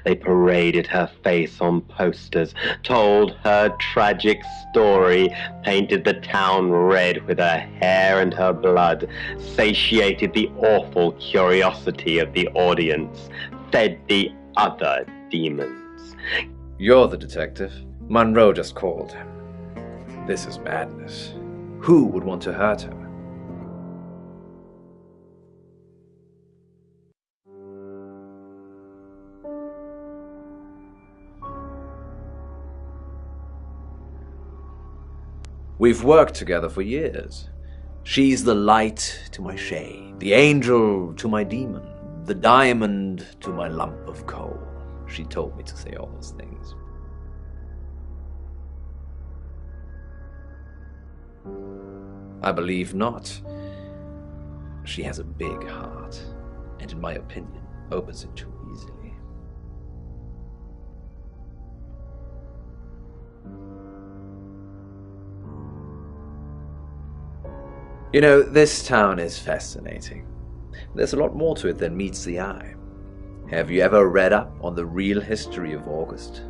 They paraded her face on posters, told her tragic story, painted the town red with her hair and her blood, satiated the awful curiosity of the audience, fed the other demons. You're the detective. Monroe just called. This is madness. Who would want to hurt her? We've worked together for years. She's the light to my shade, the angel to my demon, the diamond to my lump of coal. She told me to say all those things. I believe not. She has a big heart, and in my opinion, opens it too easily. You know, this town is fascinating. There's a lot more to it than meets the eye. Have you ever read up on the real history of August?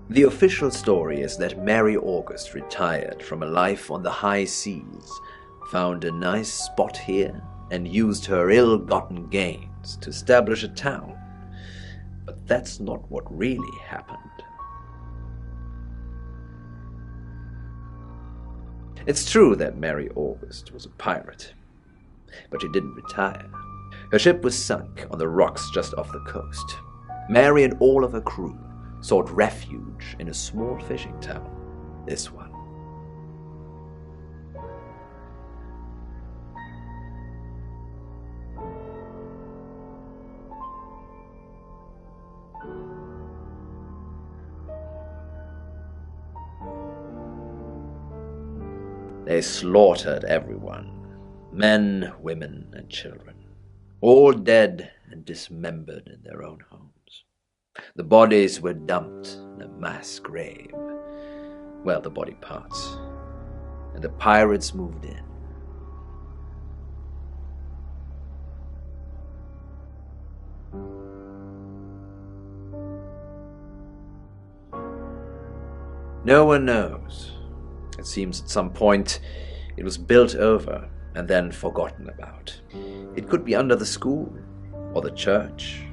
The official story is that Mary August retired from a life on the high seas, found a nice spot here, and used her ill-gotten gains to establish a town. But that's not what really happened. It's true that Mary August was a pirate, but she didn't retire. Her ship was sunk on the rocks just off the coast. Mary and all of her crew sought refuge in a small fishing town, this one. They slaughtered everyone, men, women, and children, all dead and dismembered in their own homes. The bodies were dumped in a mass grave, well, the body parts, and the pirates moved in. No one knows. It seems at some point it was built over and then forgotten about. It could be under the school, or the church,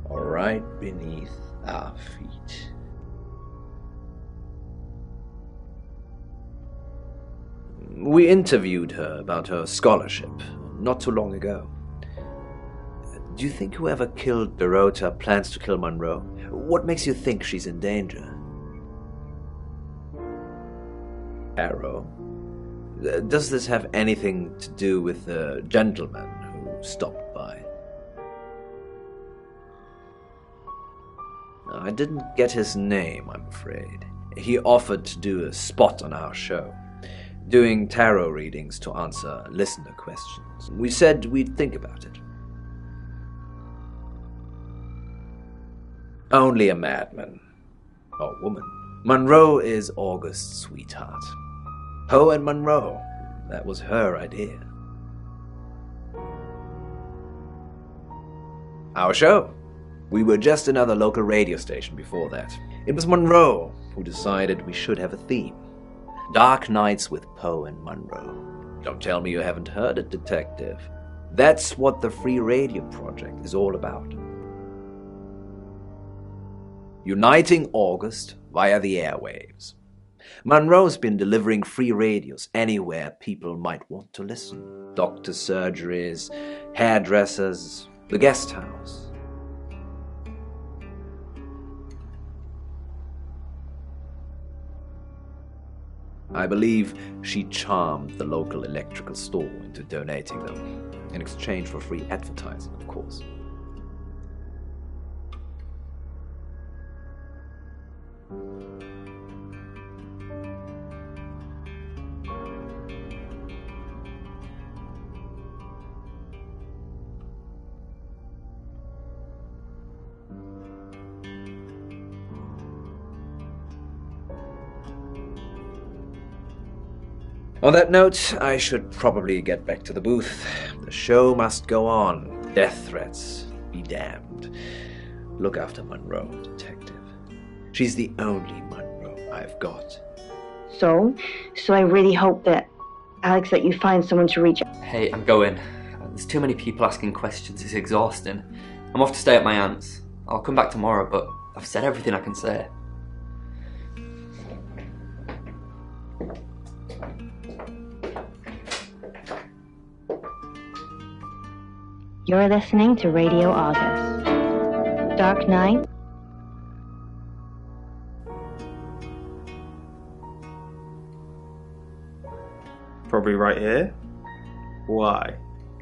or right beneath our feet. We interviewed her about her scholarship not too long ago. Do you think whoever killed Dorota plans to kill Monroe? What makes you think she's in danger? Arrow. Does this have anything to do with the gentleman who stopped by? I didn't get his name, I'm afraid. He offered to do a spot on our show, doing tarot readings to answer listener questions. We said we'd think about it. Only a madman. Or woman. Monroe is August's sweetheart. Poe and Monroe. That was her idea. Our show. We were just another local radio station before that. It was Monroe who decided we should have a theme. Dark Nights with Poe and Monroe. Don't tell me you haven't heard it, detective. That's what the Free Radio Project is all about. Uniting August via the airwaves. Monroe's been delivering free radios anywhere people might want to listen. Doctor surgeries, hairdressers, the guest house. I believe she charmed the local electrical store into donating them, in exchange for free advertising, of course. On that note, I should probably get back to the booth. The show must go on. Death threats be damned. Look after Monroe, detective. She's the only Monroe I've got. So I really hope that, Alex, that you find someone to reach out. Hey, I'm going. There's too many people asking questions, it's exhausting. I'm off to stay at my aunt's. I'll come back tomorrow, but I've said everything I can say. You're listening to Radio August. Dark Night. Probably right here. Why?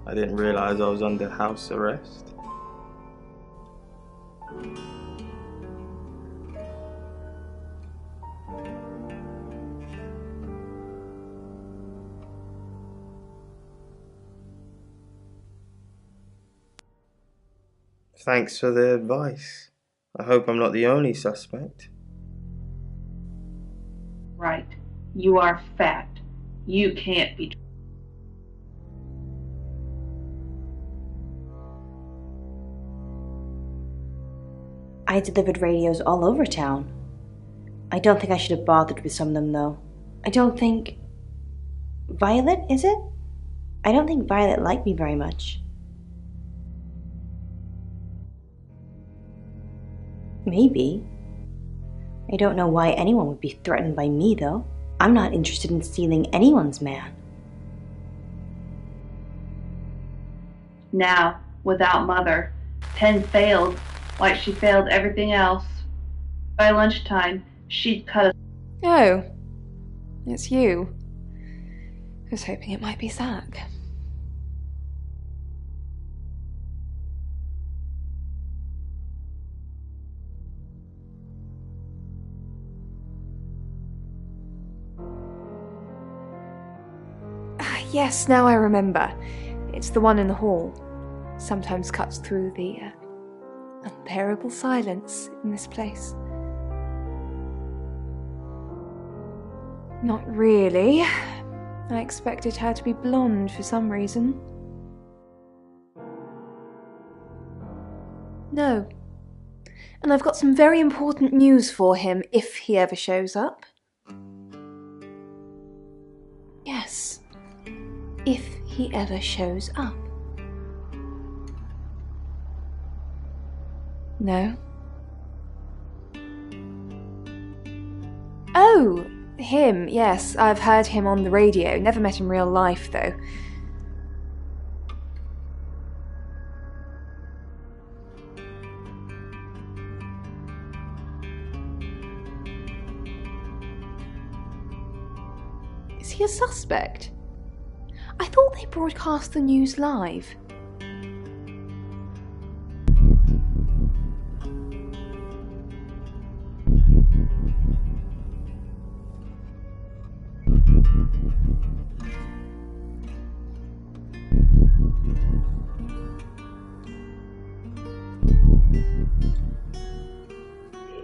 I didn't realize I was under house arrest. Thanks for the advice. I hope I'm not the only suspect. Right. You are fact. You can't be. I delivered radios all over town. I don't think I should have bothered with some of them, though. I don't think... Violet, is it? I don't think Violet liked me very much. Maybe. I don't know why anyone would be threatened by me, though. I'm not interested in stealing anyone's man. Now, without Mother, Penn failed like she failed everything else. By lunchtime, she'd cut us. Oh, it's you. I was hoping it might be Zach. Yes, now I remember. It's the one in the hall. Sometimes cuts through the unbearable silence in this place. Not really. I expected her to be blonde for some reason. No. And I've got some very important news for him if he ever shows up. Yes. If he ever shows up. No? Oh, him, yes. I've heard him on the radio. Never met in real life, though. Is he a suspect? I thought they broadcast the news live.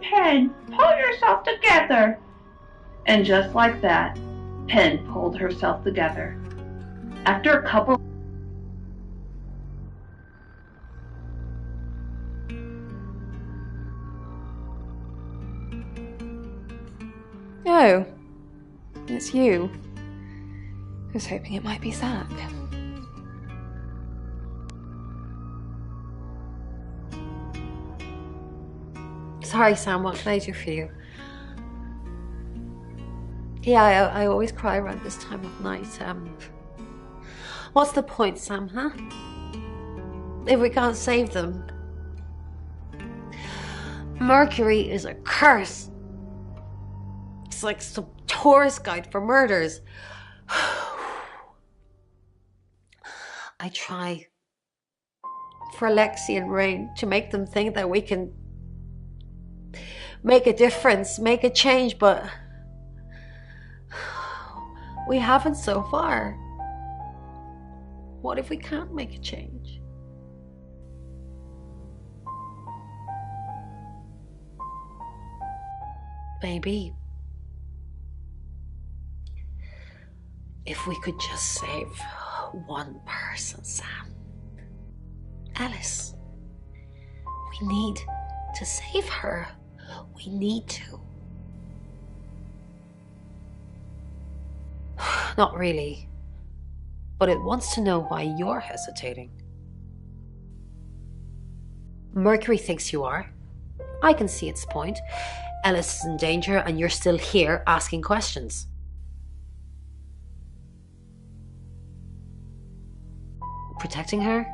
Penn, pull yourself together. And just like that, Penn pulled herself together. After a couple... Oh, it's you. I was hoping it might be Zach. Sorry, Sam, what can I do for you? Yeah, I always cry around this time of night. What's the point, Sam, huh? If we can't save them. Mercury is a curse. It's like some tourist guide for murders. I try for Lexi and Rain to make them think that we can make a difference, make a change, but we haven't so far. What if we can't make a change? Maybe If we could just save one person, Sam. Alice. We need to save her. We need to. Not really. But it wants to know why you're hesitating. Mercury thinks you are. I can see its point. Alice is in danger and you're still here asking questions. Protecting her?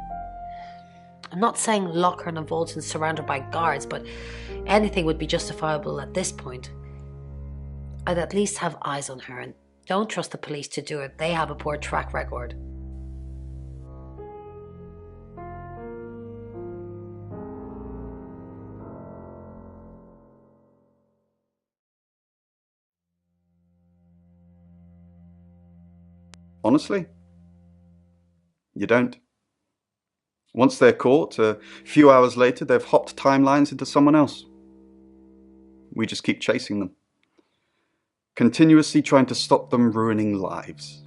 I'm not saying lock her in a vault and surround her by guards, but anything would be justifiable at this point. I'd at least have eyes on her, and don't trust the police to do it. They have a poor track record. Honestly, you don't. Once they're caught, a few hours later, they've hopped timelines into someone else. We just keep chasing them, continuously trying to stop them ruining lives.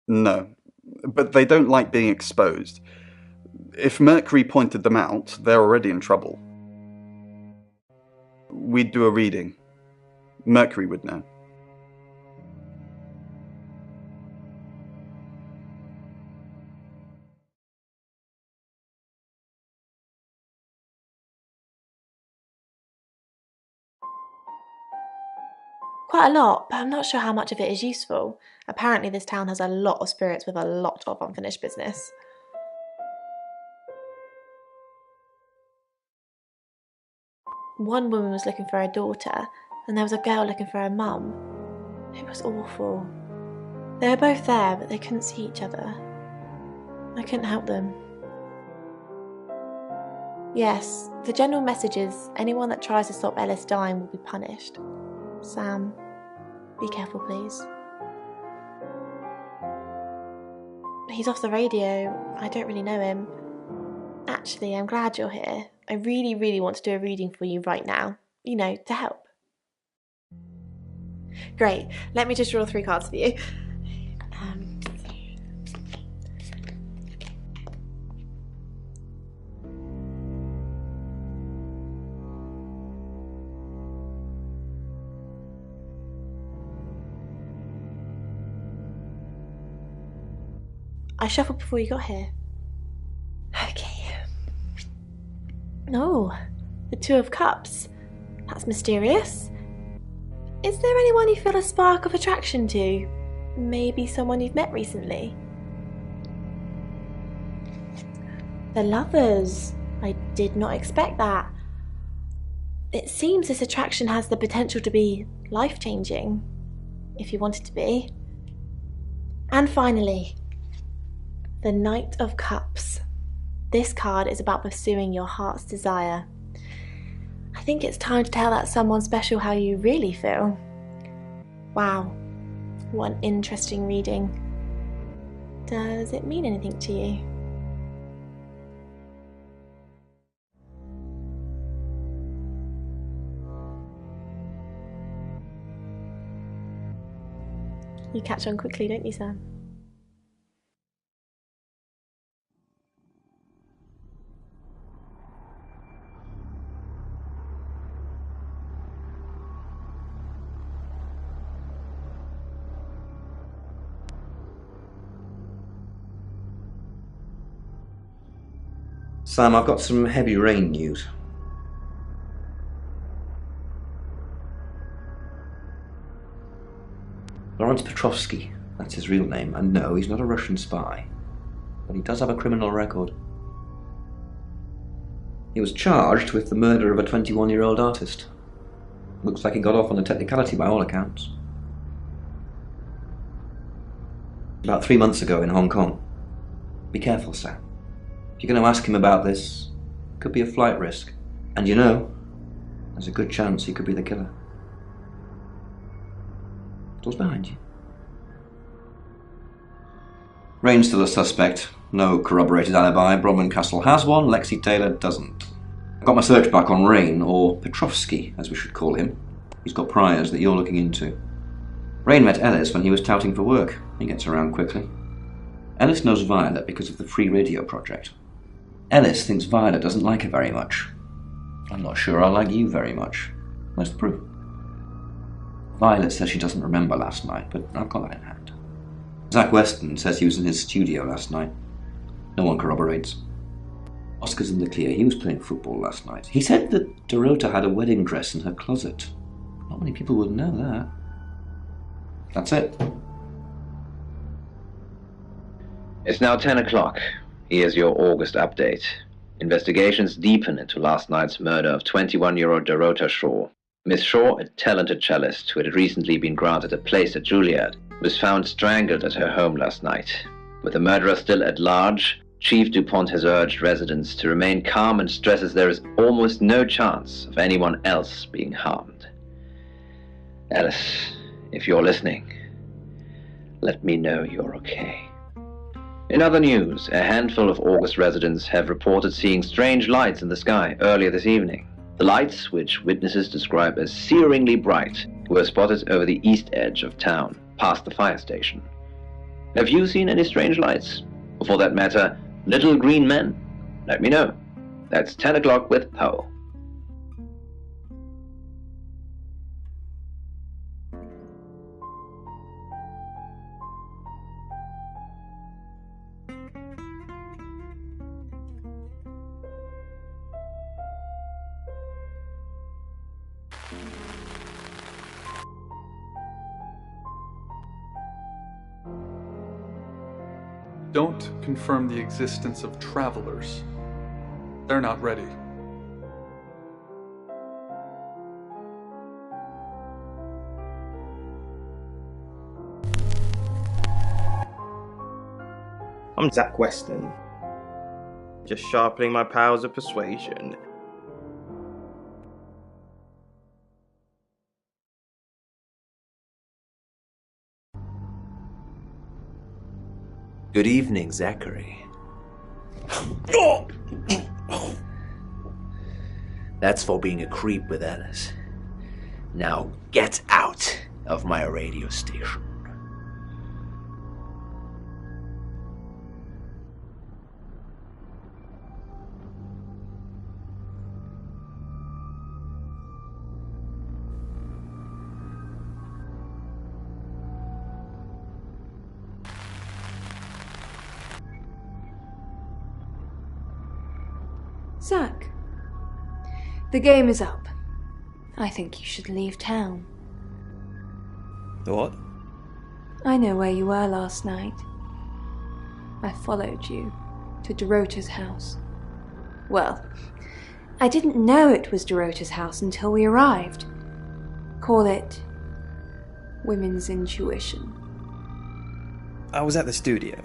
No, but they don't like being exposed. If Mercury pointed them out, they're already in trouble. We'd do a reading. Mercury would know. Quite a lot, but I'm not sure how much of it is useful. Apparently this town has a lot of spirits with a lot of unfinished business. One woman was looking for her daughter, and there was a girl looking for her mum. It was awful. They were both there, but they couldn't see each other. I couldn't help them. Yes, the general message is anyone that tries to stop Ellis dying will be punished. Sam, be careful please. He's off the radio. I don't really know him. Actually, I'm glad you're here. I really, really want to do a reading for you right now. You know, to help. Great. Let me just draw 3 cards for you. I shuffled before you got here. Okay. Oh, the 2 of Cups. That's mysterious. Is there anyone you feel a spark of attraction to? Maybe someone you've met recently? The Lovers. I did not expect that. It seems this attraction has the potential to be life-changing, if you want it to be. And finally, the Knight of Cups. This card is about pursuing your heart's desire. I think it's time to tell that someone special how you really feel. Wow, what an interesting reading. Does it mean anything to you? You catch on quickly, don't you, Sam? Sam, I've got some heavy rain news. Lawrence Petrovsky, that's his real name, and no, he's not a Russian spy, but he does have a criminal record. He was charged with the murder of a 21-year-old artist. Looks like he got off on a technicality by all accounts. About 3 months ago in Hong Kong. Be careful, Sam. If you're going to ask him about this, it could be a flight risk. And you know, there's a good chance he could be the killer. Door's behind you. Rain's still a suspect. No corroborated alibi. Bronwyn Castle has one, Lexi Taylor doesn't. I've got my search back on Rain, or Petrovsky, as we should call him. He's got priors that you're looking into. Rain met Ellis when he was touting for work. He gets around quickly. Ellis knows Violet because of the free radio project. Ellis thinks Violet doesn't like her very much. I'm not sure I like you very much. Where's the proof? Violet says she doesn't remember last night, but I've got that in hand. Zach Weston says he was in his studio last night. No one corroborates. Oscar's in the clear. He was playing football last night. He said that Dorota had a wedding dress in her closet. Not many people would know that. That's it. It's now 10 o'clock. Here's your August update. Investigations deepen into last night's murder of 21-year-old Dorota Shaw. Miss Shaw, a talented cellist who had recently been granted a place at Juilliard, was found strangled at her home last night. With the murderer still at large, Chief DuPont has urged residents to remain calm and stresses there is almost no chance of anyone else being harmed. Alice, if you're listening, let me know you're okay. In other news, a handful of August residents have reported seeing strange lights in the sky earlier this evening. The lights, which witnesses describe as searingly bright, were spotted over the east edge of town, past the fire station. Have you seen any strange lights? Or for that matter, little green men? Let me know. That's 10 o'clock with Poe. Don't confirm the existence of travelers. They're not ready. I'm Zach Weston. Just sharpening my powers of persuasion. Good evening, Zachary. That's for being a creep with Alice. Now get out of my radio station. Zach, the game is up. I think you should leave town. What? I know where you were last night. I followed you to Dorota's house. Well, I didn't know it was Dorota's house until we arrived. Call it women's intuition. I was at the studio.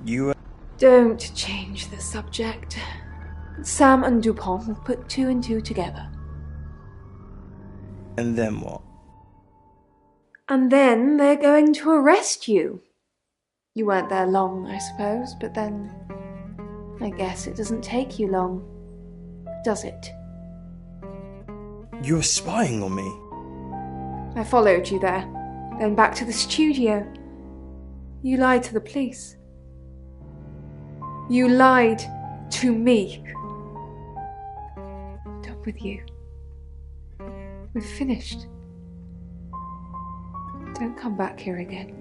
You were... Don't change the subject. Sam and DuPont will put two and two together. And then what? And then they're going to arrest you. You weren't there long, I suppose, but then I guess it doesn't take you long, does it? You were spying on me. I followed you there, then back to the studio. You lied to the police. You lied to me. Done with you. We've finished. Don't come back here again.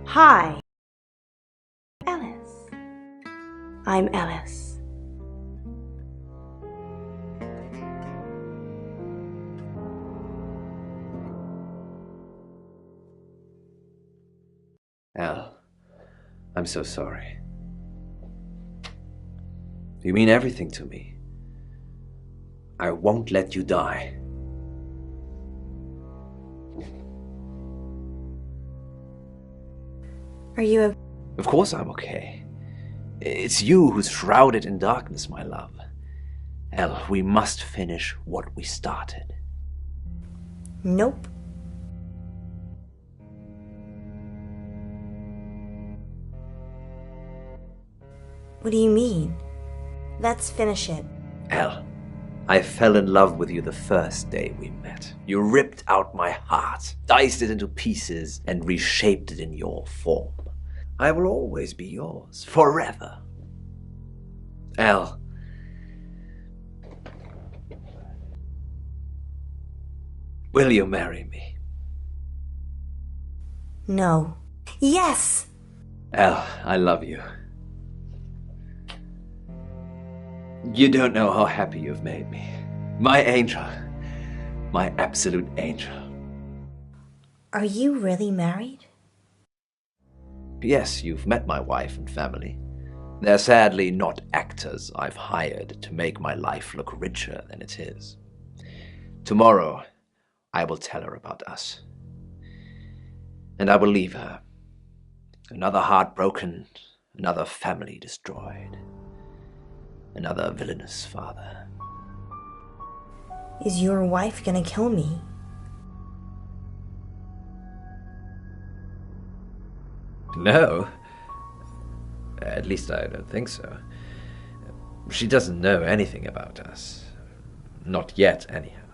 Hi. Alice. I'm Alice. Al. I'm so sorry. You mean everything to me. I won't let you die. Are you Of course I'm okay. It's you who's shrouded in darkness, my love. Elle, we must finish what we started. Nope. What do you mean? Let's finish it. Elle, I fell in love with you the first day we met. You ripped out my heart, diced it into pieces, and reshaped it in your form. I will always be yours, forever. Elle, will you marry me? No. Yes! Elle, I love you. You don't know how happy you've made me. My angel. My absolute angel. Are you really married? Yes, you've met my wife and family. They're sadly not actors I've hired to make my life look richer than it is. Tomorrow, I will tell her about us. And I will leave her. Another heart broken, another family destroyed. Another villainous father. Is your wife gonna kill me? No. At least I don't think so. She doesn't know anything about us. Not yet, anyhow.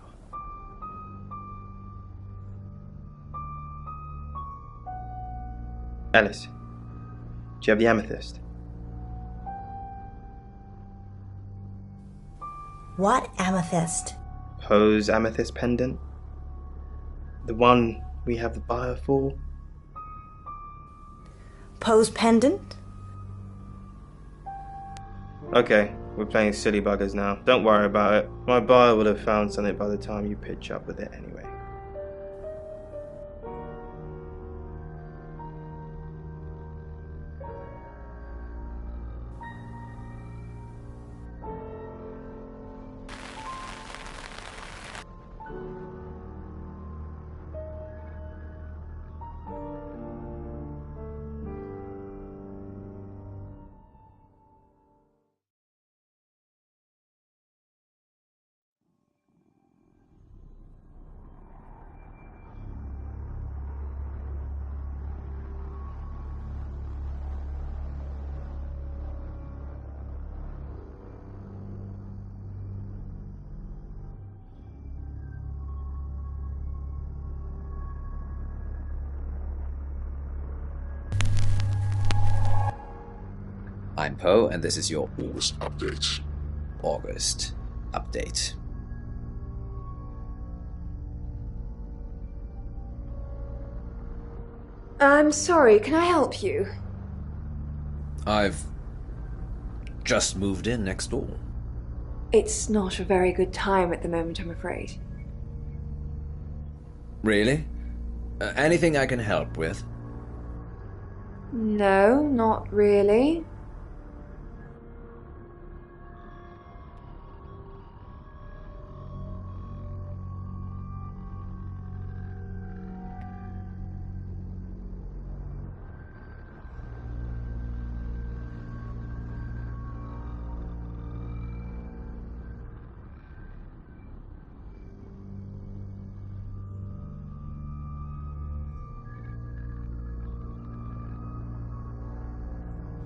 Alice, do you have the amethyst? What amethyst? Poe's amethyst pendant? The one we have the buyer for? Poe's pendant? Okay, we're playing silly buggers now. Don't worry about it. My buyer would have found something by the time you pitch up with it anyway. I'm Poe, and this is your August update. August update. I'm sorry, can I help you? I've just moved in next door. It's not a very good time at the moment, I'm afraid. Really? Anything I can help with? No, not really.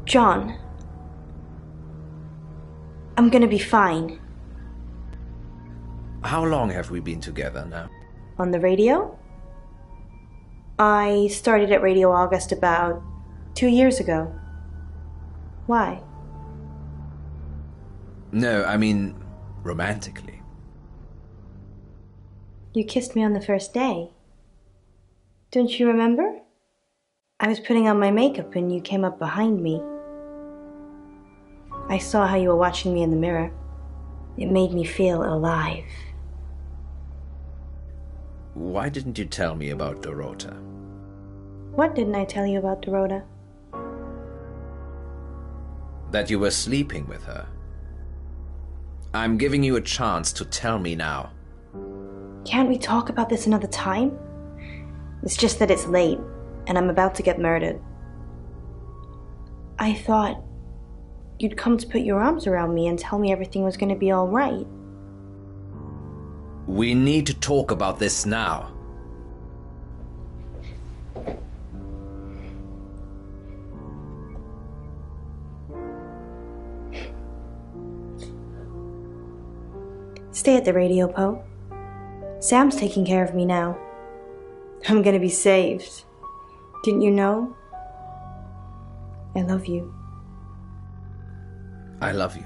John, I'm gonna be fine. How long have we been together now? On the radio? I started at Radio August about 2 years ago. Why? No, I mean romantically. You kissed me on the first day. Don't you remember? I was putting on my makeup and you came up behind me. I saw how you were watching me in the mirror. It made me feel alive. Why didn't you tell me about Dorota? What didn't I tell you about Dorota? That you were sleeping with her. I'm giving you a chance to tell me now. Can't we talk about this another time? It's just that it's late, and I'm about to get murdered. I thought you'd come to put your arms around me and tell me everything was going to be all right. We need to talk about this now. Stay at the radio, Poe. Sam's taking care of me now. I'm gonna be saved. Didn't you know? I love you. I love you.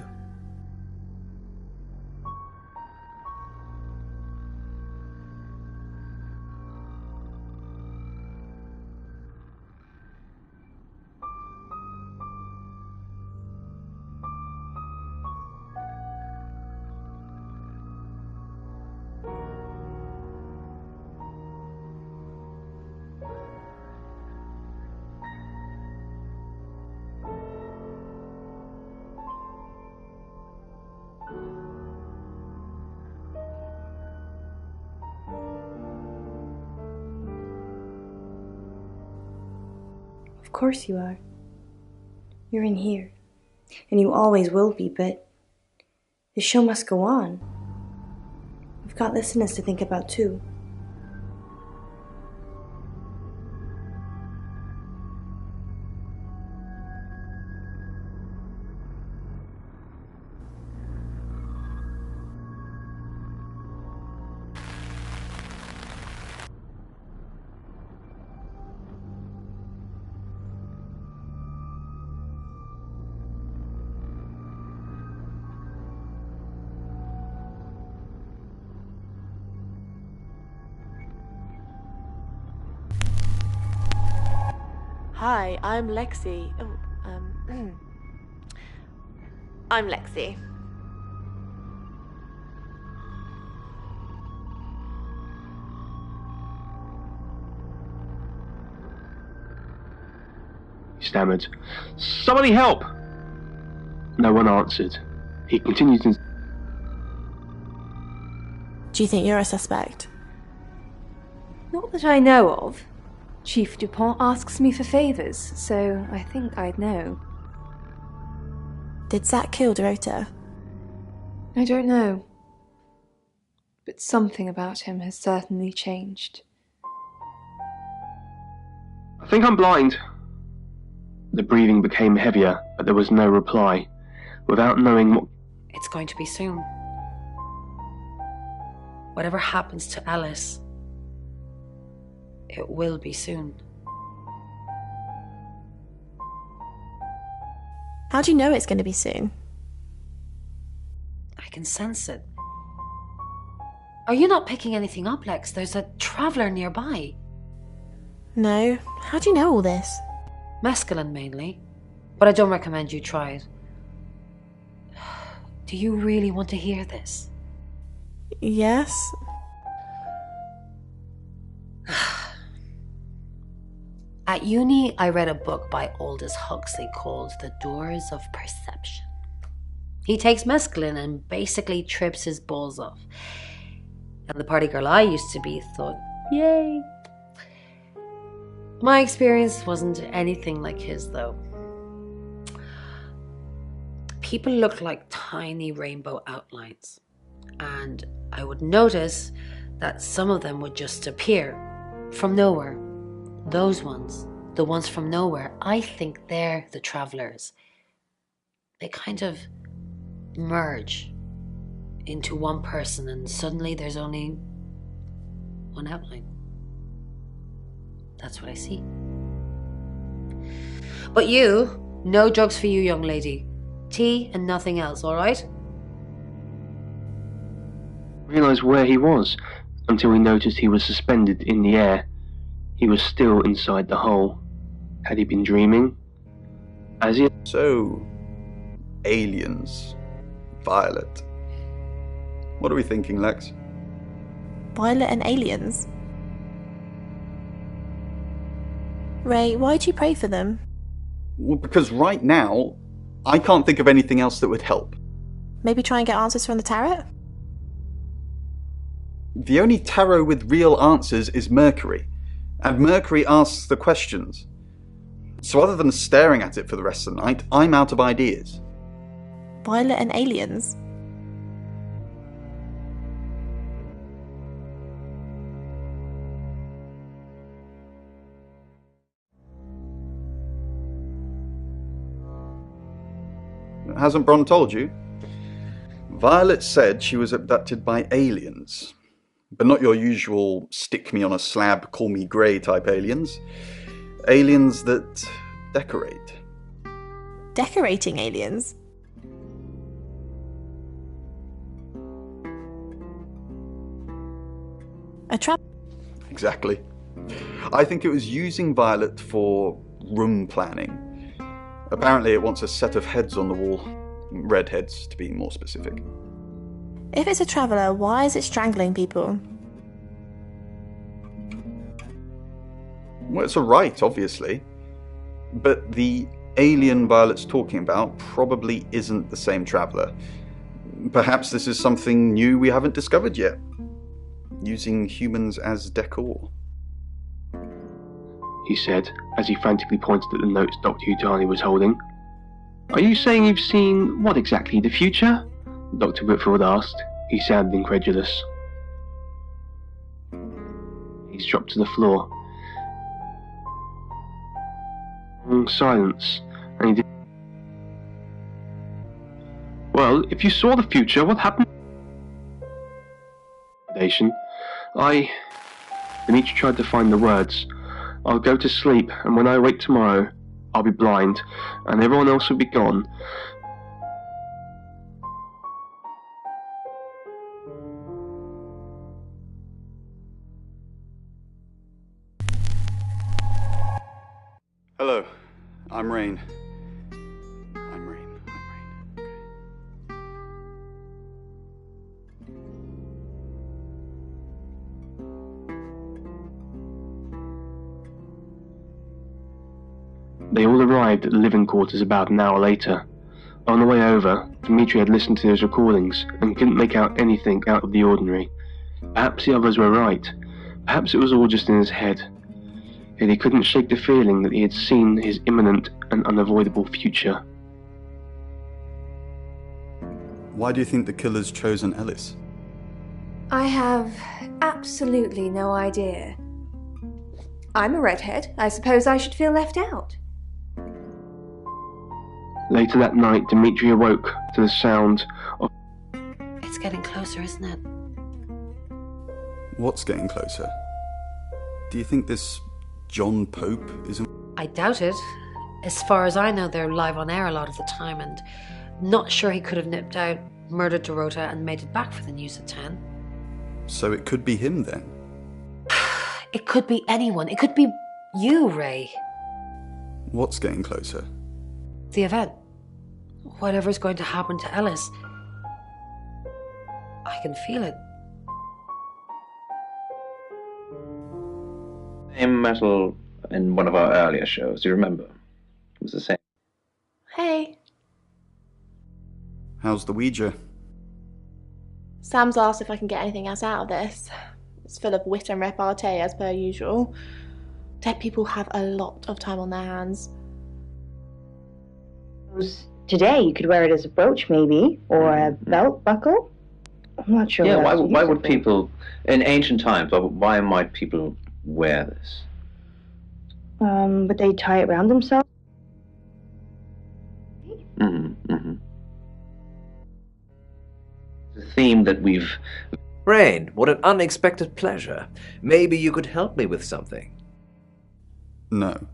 Of course you are. You're in here. And you always will be, but the show must go on. We've got listeners to think about too. Hi, I'm Lexi. I'm Lexi. He stammered, "Somebody help!" No one answered. He continued in... Do you think you're a suspect? Not that I know of. Chief Dupont asks me for favours, so I think I'd know. Did Zack kill Dorota? I don't know. But something about him has certainly changed. I think I'm blind. The breathing became heavier, but there was no reply. Without knowing what... It's going to be soon. Whatever happens to Alice, it will be soon. How do you know it's going to be soon? I can sense it. Are you not picking anything up, Lex? There's a traveller nearby. No. How do you know all this? Mescaline mainly, but I don't recommend you try it. Do you really want to hear this? Yes. At uni, I read a book by Aldous Huxley called The Doors of Perception. He takes mescaline and basically trips his balls off. And the party girl I used to be thought, yay. My experience wasn't anything like his, though. People looked like tiny rainbow outlines. And I would notice that some of them would just appear from nowhere. Those ones, the ones from nowhere, I think they're the travellers. They kind of merge into one person and suddenly there's only one outline. That's what I see. But you, no drugs for you, young lady. Tea and nothing else, all right? Realised where he was until he noticed he was suspended in the air. He was still inside the hole. Had he been dreaming? As he... So, aliens. Violet. What are we thinking, Lex? Violet and aliens? Ray, why do you pray for them? Well, because right now, I can't think of anything else that would help. Maybe try and get answers from the tarot? The only tarot with real answers is Mercury, and Mercury asks the questions. So other than staring at it for the rest of the night, I'm out of ideas. Violet and aliens? Hasn't Bron told you? Violet said she was abducted by aliens. But not your usual stick me on a slab, call me grey type aliens. Aliens that decorate. Decorating aliens? A trap? Exactly. I think it was using Violet for room planning. Apparently it wants a set of heads on the wall. Red heads, to be more specific. If it's a traveller, why is it strangling people? Well, it's a rite, obviously. But the alien Violet's talking about probably isn't the same traveller. Perhaps this is something new we haven't discovered yet. Using humans as decor. He said, as he frantically pointed at the notes Dr. Utani was holding. Are you saying you've seen what exactly? The future? Dr. Whitfield asked. He sounded incredulous. He's dropped to the floor. Silence, and he did. Well, if you saw the future, what happened? Dimitri tried to find the words. I'll go to sleep, and when I wake tomorrow, I'll be blind, and everyone else will be gone. Hello, I'm Rain. They all arrived at the living quarters about an hour later. On the way over, Dimitri had listened to those recordings and couldn't make out anything out of the ordinary. Perhaps the others were right. Perhaps it was all just in his head. Yet he couldn't shake the feeling that he had seen his imminent and unavoidable future. Why do you think the killer's chosen Ellis? I have absolutely no idea. I'm a redhead. I suppose I should feel left out. Later that night, Dimitri awoke to the sound of... It's getting closer, isn't it? What's getting closer? Do you think this John Pope isn't... I doubt it. As far as I know, they're live on air a lot of the time, and not sure he could have nipped out, murdered Dorota, and made it back for the news at 10. So it could be him then? It could be anyone. It could be you, Ray. What's getting closer? The event. Whatever's going to happen to Ellis. I can feel it. Same metal in one of our earlier shows, do you remember? It was the same. Hey. How's the Ouija? Sam's asked if I can get anything else out of this. It's full of wit and repartee as per usual. Dead people have a lot of time on their hands. Today you could wear it as a brooch maybe, or a belt buckle. I'm not sure. Yeah, why would people, in ancient times, why might people wear this? Would they tie it around themselves? The theme that we've... Rain, what an unexpected pleasure. Maybe you could help me with something. No.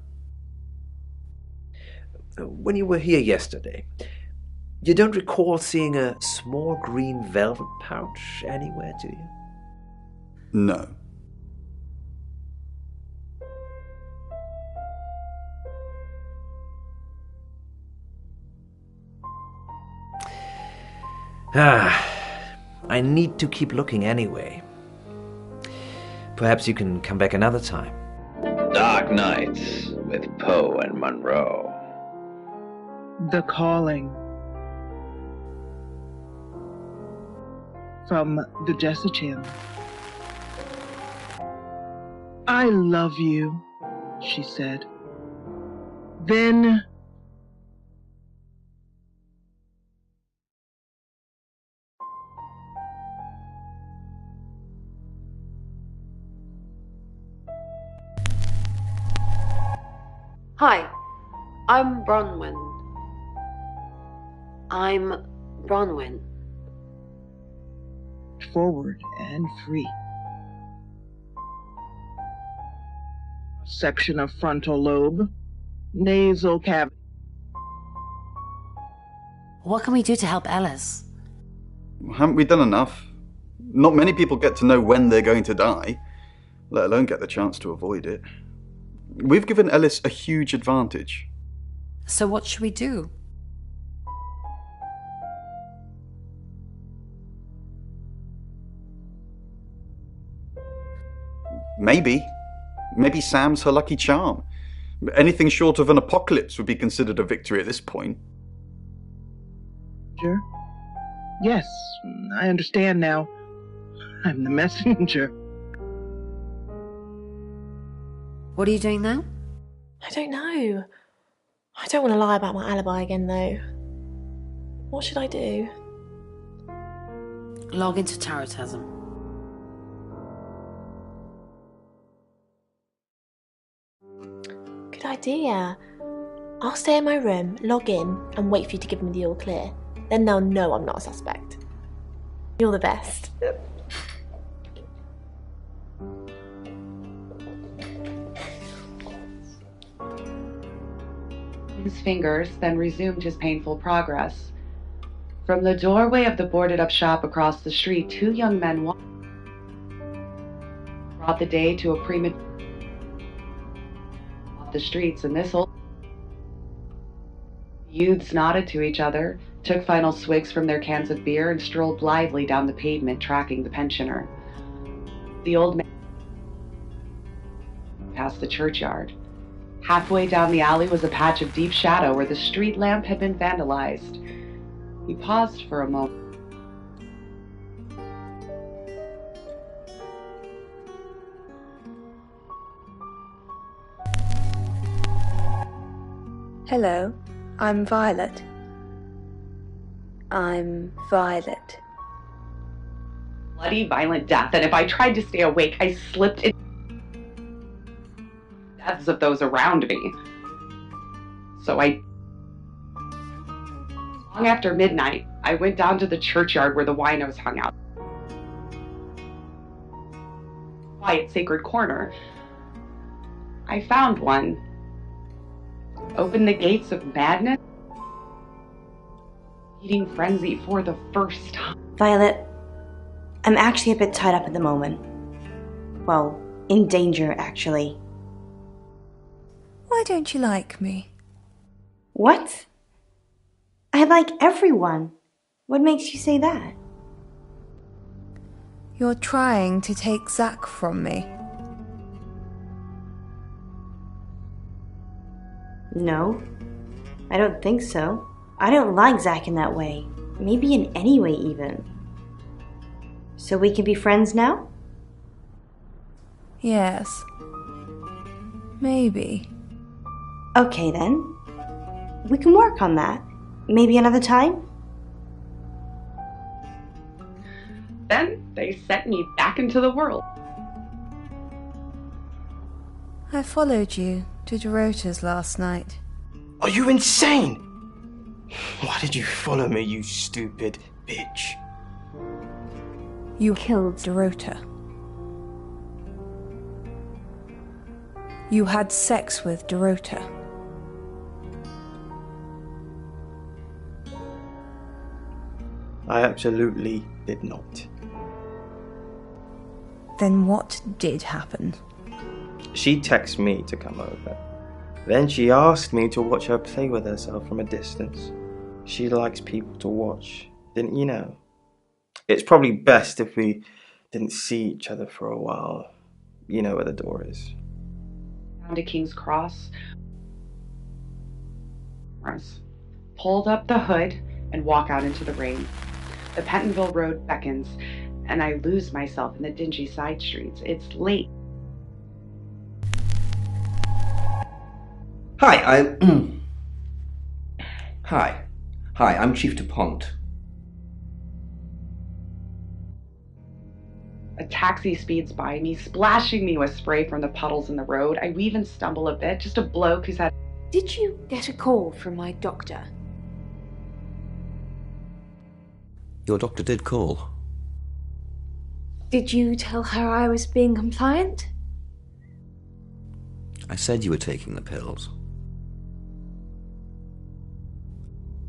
When you were here yesterday, you don't recall seeing a small green velvet pouch anywhere, do you? No. I need to keep looking anyway. Perhaps you can come back another time. Dark Nights with Poe and Monroe. The calling. From the Jessa channel. I love you, she said. Then Hi, I'm Bronwyn. forward and free. Section of frontal lobe, nasal cavity. What can we do to help Ellis? Haven't we done enough? Not many people get to know when they're going to die, let alone get the chance to avoid it. We've given Ellis a huge advantage. So what should we do? Maybe Sam's her lucky charm. Anything short of an apocalypse would be considered a victory at this point. Yes, I understand now. I'm the messenger. What are you doing now? I don't know. I don't want to lie about my alibi again, though. What should I do? Log into Tarotasm. Good idea. I'll stay in my room, log in, and wait for you to give me the all clear. Then they'll know I'm not a suspect. You're the best. His fingers, then resumed his painful progress. From the doorway of the boarded-up shop across the street, two young men brought the day to a premature off the streets, and this old youths nodded to each other, took final swigs from their cans of beer, and strolled blithely down the pavement, tracking the pensioner. The old man passed the churchyard. Halfway down the alley was a patch of deep shadow where the street lamp had been vandalized. He paused for a moment. Hello, I'm Violet. Bloody violent death, and if I tried to stay awake, I slipped in deaths of those around me. So long after midnight, I went down to the churchyard where the winos hung out. Quiet, sacred corner. I found one. Opened the gates of madness. Eating frenzy for the first time. Violet, I'm actually a bit tied up at the moment. Well, in danger, actually. Why don't you like me? What? I like everyone. What makes you say that? You're trying to take Zach from me. No, I don't think so. I don't like Zach in that way. Maybe in any way, even. So we can be friends now? Yes. Maybe. Okay then. We can work on that. Maybe another time? Then they sent me back into the world. I followed you to Dorota's last night. Are you insane? Why did you follow me, you stupid bitch? You killed Dorota. You had sex with Dorota. I absolutely did not. Then what did happen? She texted me to come over. Then she asked me to watch her play with herself from a distance. She likes people to watch, didn't you know? It's probably best if we didn't see each other for a while. You know where the door is. Down to King's Cross. pulled up the hood, and walk out into the rain. The Pentonville Road beckons, and I lose myself in the dingy side streets. It's late. Hi, I'm Chief DuPont. A taxi speeds by me, splashing me with spray from the puddles in the road. I weave and stumble a bit, just a bloke who's had... Did you get a call from my doctor? Your doctor did call. Did you tell her I was being compliant? I said you were taking the pills.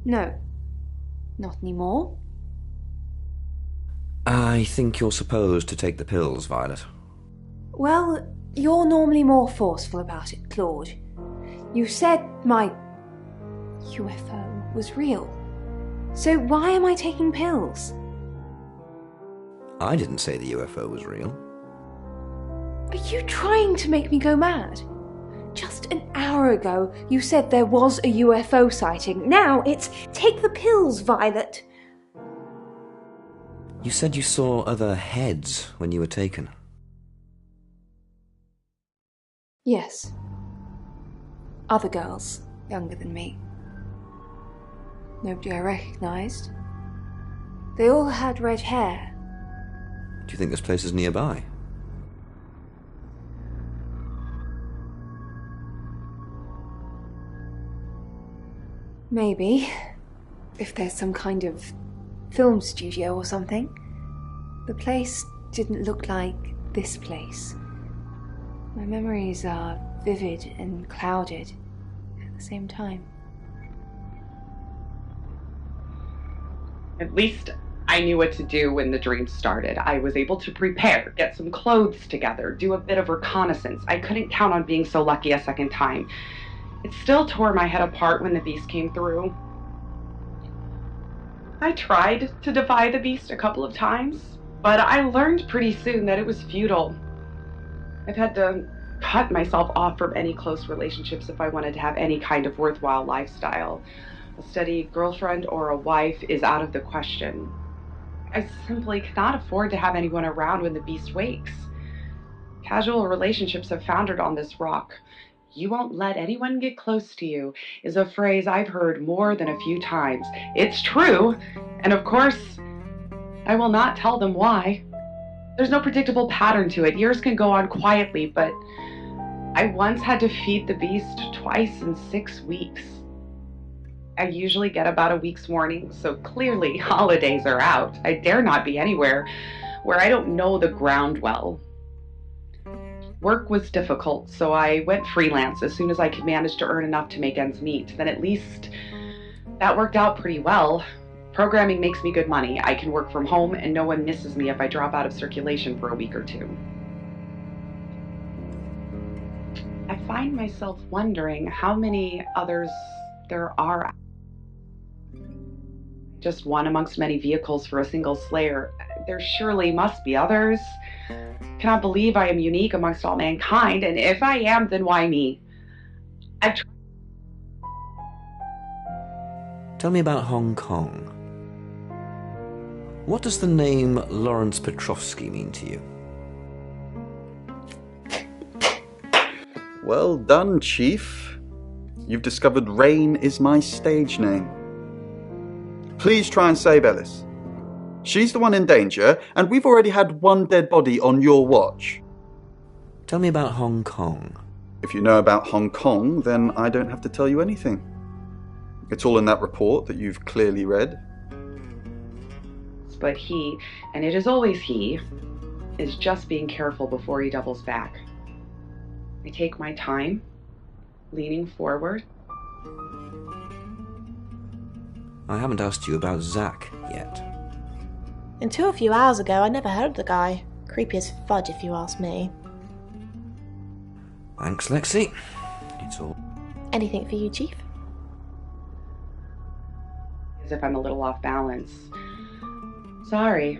No. Not anymore. I think you're supposed to take the pills, Violet. Well, you're normally more forceful about it, Claude. You said my UFO was real. So why am I taking pills? I didn't say the UFO was real. Are you trying to make me go mad? Just an hour ago, you said there was a UFO sighting. Now it's take the pills, Violet. You said you saw other heads when you were taken. Yes. Other girls, younger than me. Nobody I recognised. They all had red hair. Do you think this place is nearby? Maybe. If there's some kind of film studio or something. The place didn't look like this place. My memories are vivid and clouded at the same time. At least I knew what to do when the dream started. I was able to prepare, get some clothes together, do a bit of reconnaissance. I couldn't count on being so lucky a second time. It still tore my head apart when the beast came through. I tried to defy the beast a couple of times, but I learned pretty soon that it was futile. I've had to cut myself off from any close relationships if I wanted to have any kind of worthwhile lifestyle. A steady girlfriend or a wife is out of the question. I simply cannot afford to have anyone around when the beast wakes. Casual relationships have foundered on this rock. "You won't let anyone get close to you" is a phrase I've heard more than a few times. It's true, and of course, I will not tell them why. There's no predictable pattern to it. Years can go on quietly, but I once had to feed the beast twice in 6 weeks. I usually get about a week's warning, so clearly holidays are out. I dare not be anywhere where I don't know the ground well. Work was difficult, so I went freelance as soon as I could manage to earn enough to make ends meet. Then at least that worked out pretty well. Programming makes me good money. I can work from home and no one misses me if I drop out of circulation for a week or two. I find myself wondering how many others there are. Just one amongst many vehicles for a single slayer. There surely must be others. Cannot believe I am unique amongst all mankind, and if I am, then why me? Tell me about Hong Kong. What does the name Lawrence Petrovsky mean to you? Well done, Chief. You've discovered Rain is my stage name. Please try and save Ellis. She's the one in danger, and we've already had one dead body on your watch. Tell me about Hong Kong. If you know about Hong Kong, then I don't have to tell you anything. It's all in that report that you've clearly read. But he, and it is always he, is just being careful before he doubles back. I take my time, leaning forward. I haven't asked you about Zach yet. Until a few hours ago, I never heard of the guy. Creepy as fudge, if you ask me. Thanks, Lexi. It's all... Anything for you, Chief? As if I'm a little off balance. Sorry,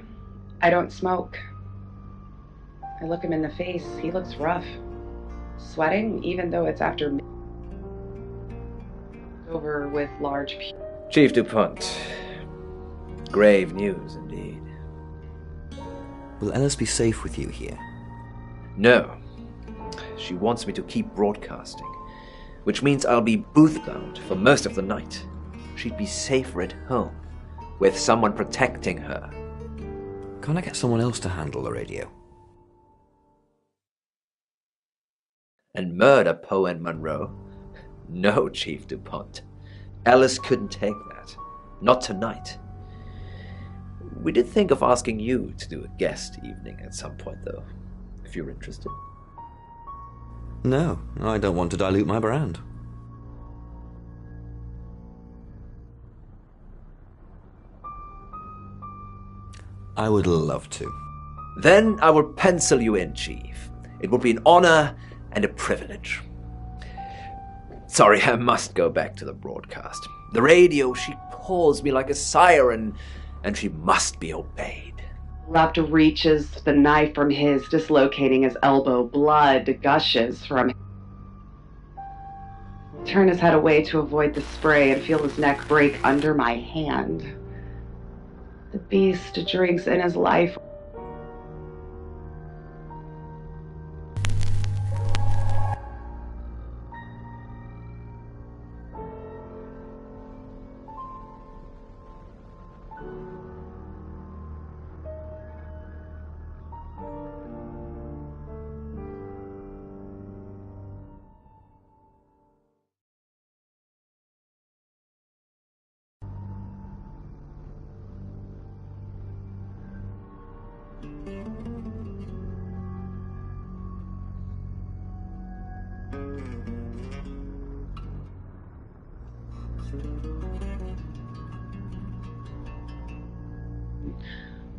I don't smoke. I look him in the face. He looks rough. Sweating, even though it's after over with large Chief DuPont. Grave news indeed. Will Ellis be safe with you here? No. She wants me to keep broadcasting, which means I'll be booth-bound for most of the night. She'd be safer at home, with someone protecting her. Can't I get someone else to handle the radio? And murder Poe and Monroe? No, Chief DuPont. Ellis couldn't take that. Not tonight. We did think of asking you to do a guest evening at some point, though, if you're interested. No, I don't want to dilute my brand. I would love to. Then I will pencil you in, Chief. It would be an honor and a privilege. Sorry, I must go back to the broadcast. The radio, she calls me like a siren, and she must be obeyed. Left reaches the knife from his, dislocating his elbow. Blood gushes from him. Turn his head away to avoid the spray and feel his neck break under my hand. The beast drinks in his life.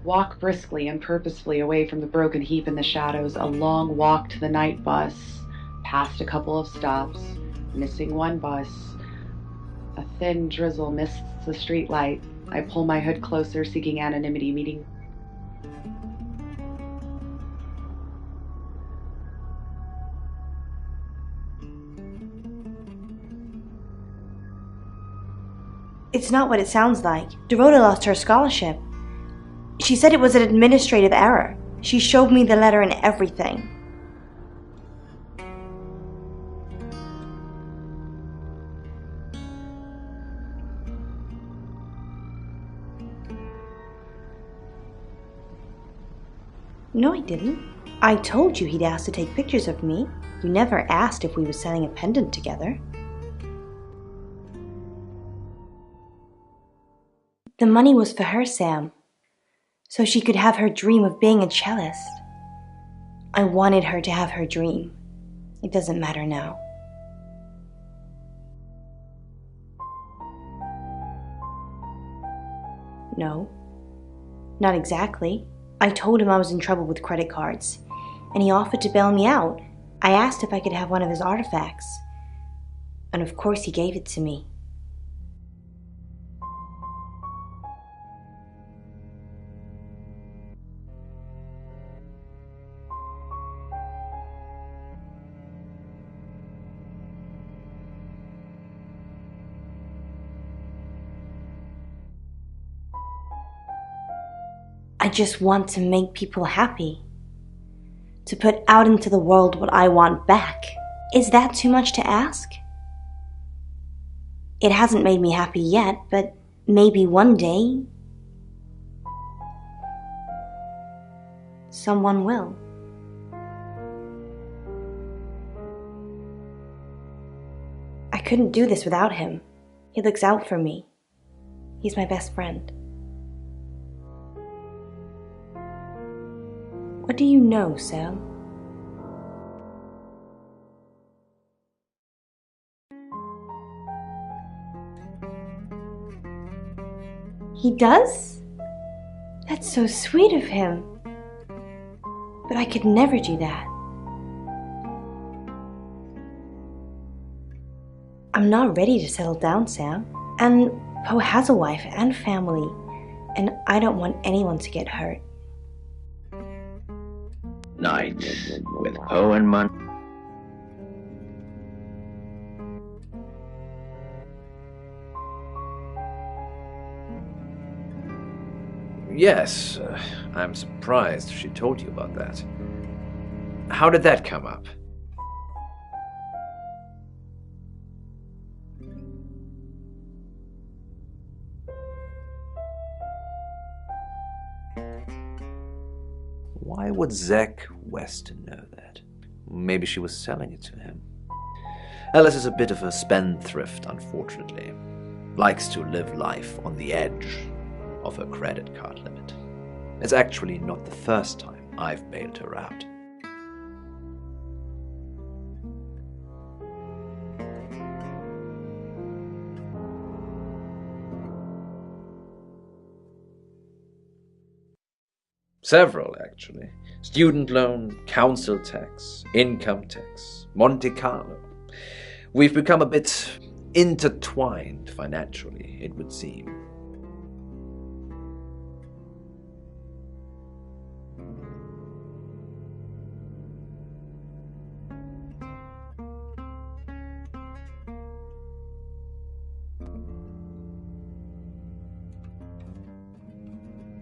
Walk briskly and purposefully away from the broken heap in the shadows. A long walk to the night bus, past a couple of stops, missing one bus. A thin drizzle mists the street light. I pull my hood closer, seeking anonymity, meeting. It's not what it sounds like. Dorota lost her scholarship. She said it was an administrative error. She showed me the letter and everything. No, I didn't. I told you he'd asked to take pictures of me. You never asked if we were selling a pendant together. The money was for her, Sam, so she could have her dream of being a cellist. I wanted her to have her dream. It doesn't matter now. No, not exactly. I told him I was in trouble with credit cards, and he offered to bail me out. I asked if I could have one of his artifacts, and of course he gave it to me. I just want to make people happy. To put out into the world what I want back. Is that too much to ask? It hasn't made me happy yet, but maybe one day someone will. I couldn't do this without him. He looks out for me. He's my best friend. What do you know, Sam? He does? That's so sweet of him. But I could never do that. I'm not ready to settle down, Sam. And Poe has a wife and family, and I don't want anyone to get hurt. Night with Poe and Mon. Yes, I'm surprised she told you about that. How did that come up? Why would Zach Weston know that? Maybe she was selling it to him. Alice is a bit of a spendthrift, unfortunately. Likes to live life on the edge of her credit card limit. It's actually not the first time I've bailed her out. Several, actually. Student loan, council tax, income tax, Monte Carlo. We've become a bit intertwined financially, it would seem.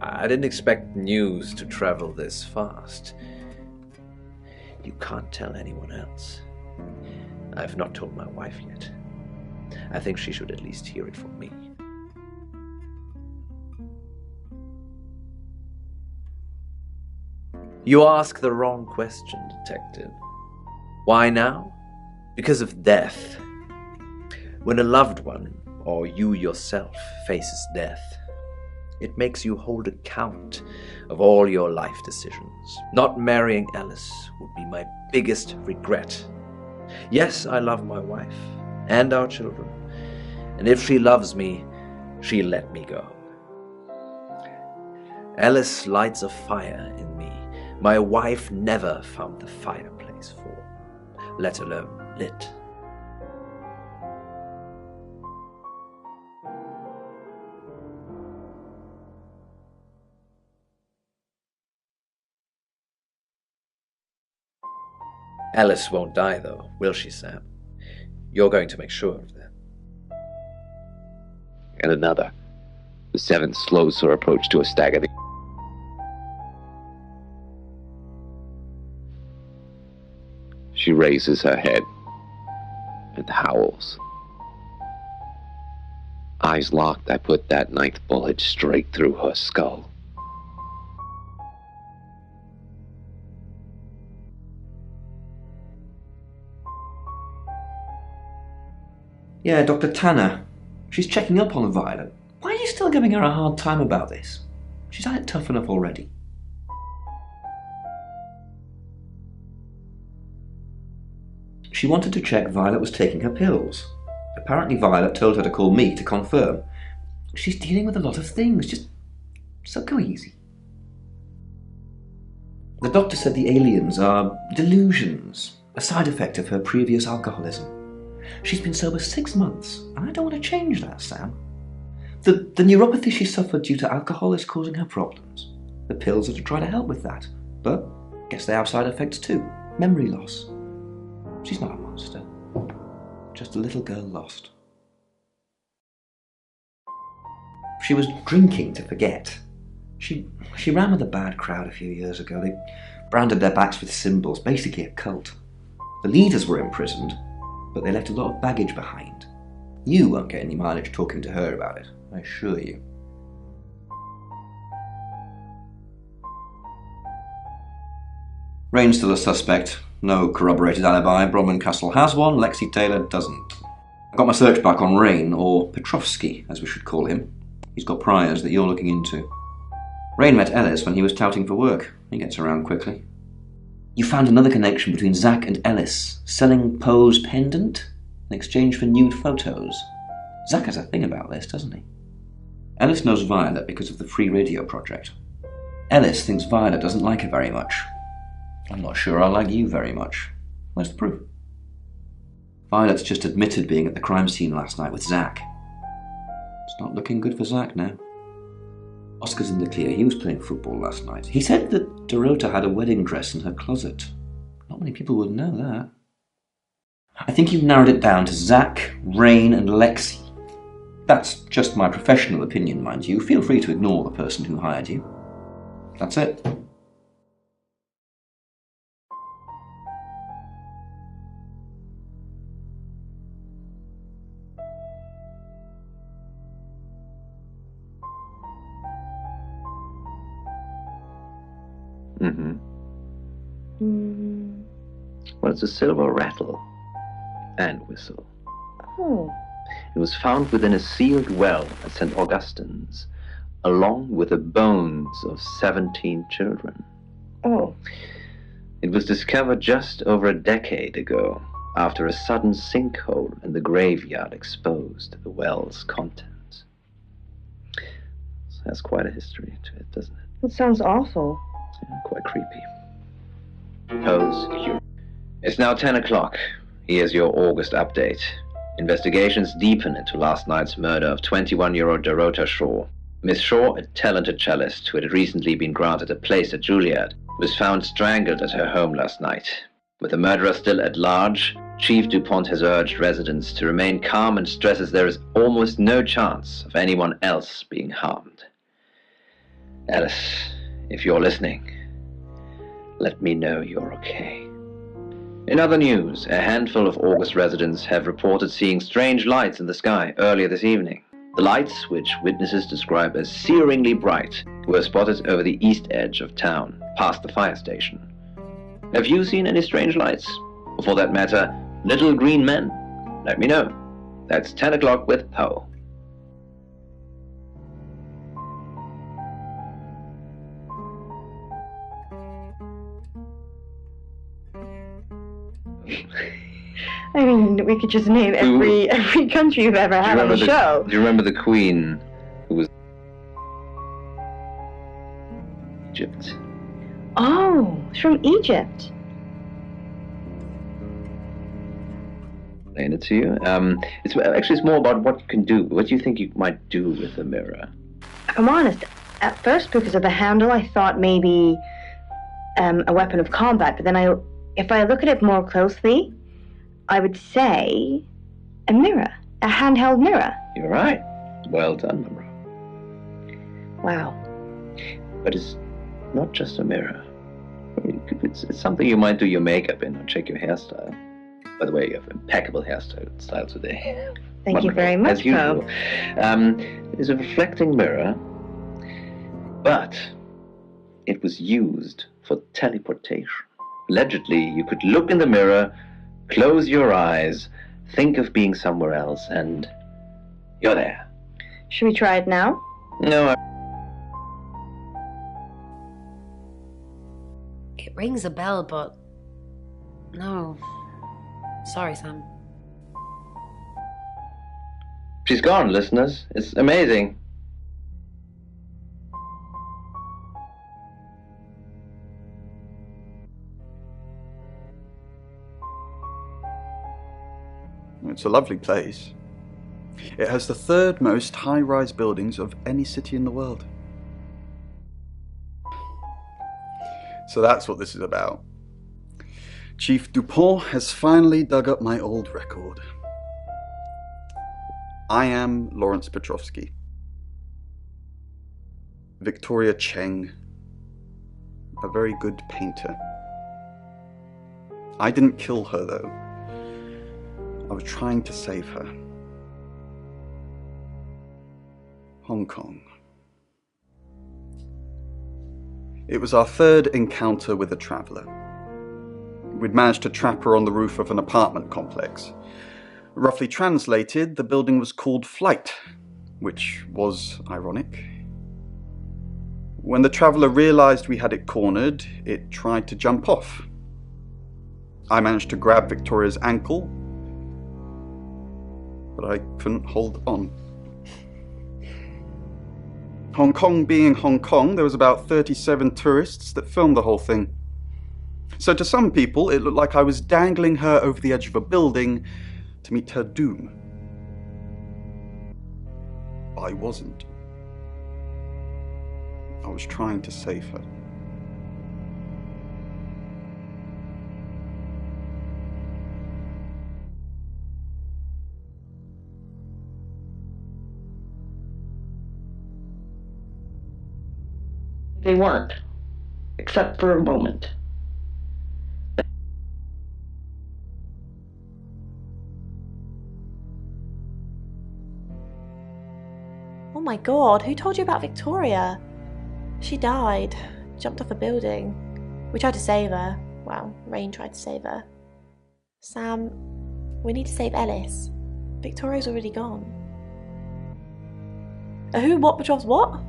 I didn't expect news to travel this fast. You can't tell anyone else. I've not told my wife yet. I think she should at least hear it from me. You ask the wrong question, detective. Why now? Because of death. When a loved one, or you yourself, faces death, it makes you hold account of all your life decisions. Not marrying Alice would be my biggest regret. Yes, I love my wife and our children, and if she loves me, she'll let me go. Alice lights a fire in me my wife never found the fireplace for, let alone lit. Alice won't die, though, will she, Sam? You're going to make sure of that. And another. The seventh slows her approach to a stagger. She raises her head and howls. Eyes locked, I put that ninth bullet straight through her skull. Yeah, Dr. Tanner. She's checking up on Violet. Why are you still giving her a hard time about this? She's had it tough enough already. She wanted to check Violet was taking her pills. Apparently Violet told her to call me to confirm. She's dealing with a lot of things, just so go easy. The doctor said the aliens are delusions, a side effect of her previous alcoholism. She's been sober 6 months, and I don't want to change that, Sam. The neuropathy she suffered due to alcohol is causing her problems. The pills are to try to help with that, but guess they have side effects too. Memory loss. She's not a monster. Just a little girl lost. She was drinking to forget. She ran with a bad crowd a few years ago. They branded their backs with symbols, basically a cult. The leaders were imprisoned, but they left a lot of baggage behind. You won't get any mileage talking to her about it, I assure you. Rain's still a suspect. No corroborated alibi. Bronwyn Castle has one, Lexi Taylor doesn't. I got my search back on Rain, or Petrovsky, as we should call him. He's got priors that you're looking into. Rain met Ellis when he was touting for work. He gets around quickly. You found another connection between Zach and Ellis, selling Poe's pendant in exchange for nude photos. Zach has a thing about this, doesn't he? Ellis knows Violet because of the free radio project. Ellis thinks Violet doesn't like her very much. I'm not sure I like you very much. Where's the proof? Violet's just admitted being at the crime scene last night with Zach. It's not looking good for Zach now. Oscar's in the clear. He was playing football last night. He said that Dorota had a wedding dress in her closet. Not many people would know that. I think you've narrowed it down to Zach, Rain, and Lexi. That's just my professional opinion, mind you. Feel free to ignore the person who hired you. That's it. Well, it's a silver rattle and whistle. Oh. It was found within a sealed well at St. Augustine's, along with the bones of 17 children. Oh. It was discovered just over a decade ago, after a sudden sinkhole in the graveyard exposed the well's contents. It has quite a history to it, doesn't it? That sounds awful. Yeah, quite creepy. Poe's. It's now 10 o'clock. Here's your August update. Investigations deepen into last night's murder of 21-year-old Dorota Shaw. Miss Shaw, a talented cellist who had recently been granted a place at Juilliard, was found strangled at her home last night. With the murderer still at large, Chief DuPont has urged residents to remain calm and stresses there is almost no chance of anyone else being harmed. Alice, if you're listening, let me know you're okay. In other news, a handful of August residents have reported seeing strange lights in the sky earlier this evening. The lights, which witnesses describe as searingly bright, were spotted over the east edge of town, past the fire station. Have you seen any strange lights? Or for that matter, little green men? Let me know. That's 10 o'clock with Poe. I mean, we could just name every country you've ever had on the show. Do you remember the Queen who was Egypt? Oh, it's from Egypt. Explain it to you. It's more about what you can do. What do you think you might do with the mirror? I'm honest. At first, because of the handle, I thought maybe a weapon of combat. But then if I look at it more closely, I would say a mirror, a handheld mirror. You're right. Well done, Monroe. Wow. But it's not just a mirror. I mean, it's something you might do your makeup in or check your hairstyle. By the way, you have impeccable hairstyle today. Thank you very much, as usual. It's a reflecting mirror, but it was used for teleportation. Allegedly, you could look in the mirror, close your eyes, think of being somewhere else, and you're there. Should we try it now? No. It rings a bell, but no. Sorry, Sam. She's gone, listeners. It's amazing. It's a lovely place. It has the third most high-rise buildings of any city in the world. So that's what this is about. Chief DuPont has finally dug up my old record. I am Lawrence Petrovsky. Victoria Cheng, a very good painter. I didn't kill her, though. I was trying to save her. Hong Kong. It was our third encounter with a traveller. We'd managed to trap her on the roof of an apartment complex. Roughly translated, the building was called Flight, which was ironic. When the traveller realised we had it cornered, it tried to jump off. I managed to grab Victoria's ankle, but I couldn't hold on. Hong Kong being Hong Kong, there was about 37 tourists that filmed the whole thing. So to some people, it looked like I was dangling her over the edge of a building to meet her doom. I wasn't. I was trying to save her. They weren't, except for a moment. Oh my god, who told you about Victoria? She died, jumped off a building. We tried to save her. Well, Rain tried to save her. Sam, we need to save Ellis. Victoria's already gone. A who, what, Petrov's what?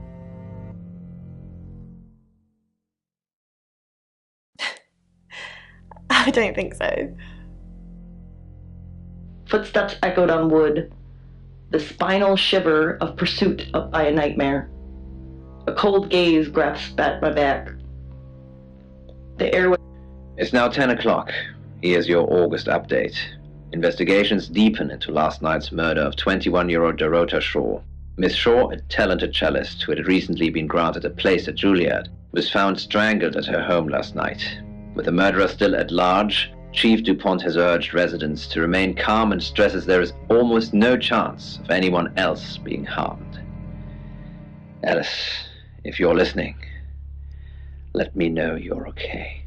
I don't think so. Footsteps echoed on wood. The spinal shiver of pursuit up by a nightmare. A cold gaze grasped at my back. The air was... It's now 10 o'clock. Here's your August update. Investigations deepen into last night's murder of 21-year-old Dorota Shaw. Miss Shaw, a talented cellist who had recently been granted a place at Juilliard, was found strangled at her home last night. With the murderer still at large, Chief DuPont has urged residents to remain calm and stresses there is almost no chance of anyone else being harmed. Alice, if you're listening, let me know you're okay.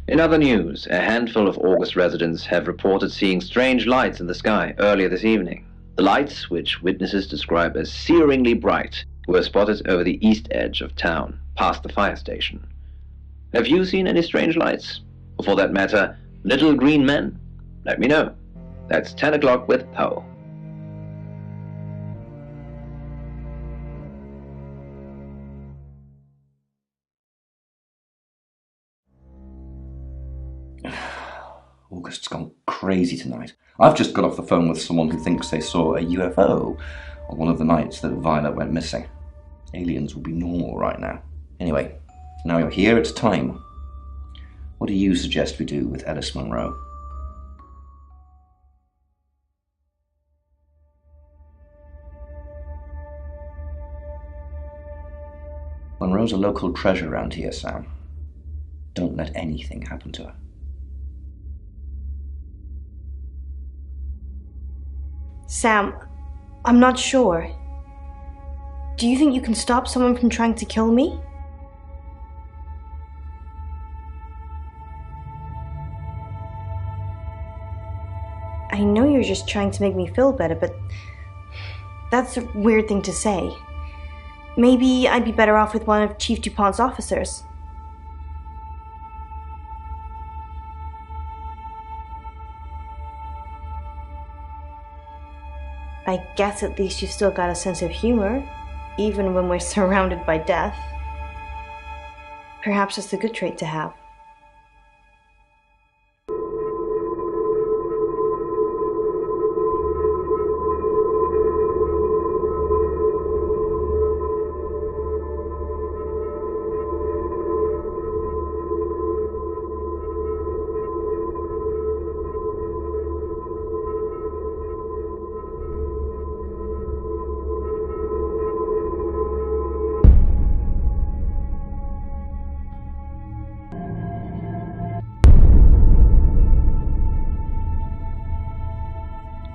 In other news, a handful of August residents have reported seeing strange lights in the sky earlier this evening. The lights, which witnesses describe as searingly bright, were spotted over the east edge of town, past the fire station. Have you seen any strange lights? Or for that matter, little green men? Let me know. That's 10 o'clock with Poe. August's gone crazy tonight. I've just got off the phone with someone who thinks they saw a UFO on one of the nights that Violet went missing. Aliens would be normal right now. Anyway, now you're here, it's time. What do you suggest we do with Ellis Monroe? Monroe's a local treasure around here, Sam. Don't let anything happen to her. Sam, I'm not sure. Do you think you can stop someone from trying to kill me? I know you're just trying to make me feel better, but that's a weird thing to say. Maybe I'd be better off with one of Chief DuPont's officers. I guess at least you've still got a sense of humor, even when we're surrounded by death. Perhaps it's a good trait to have.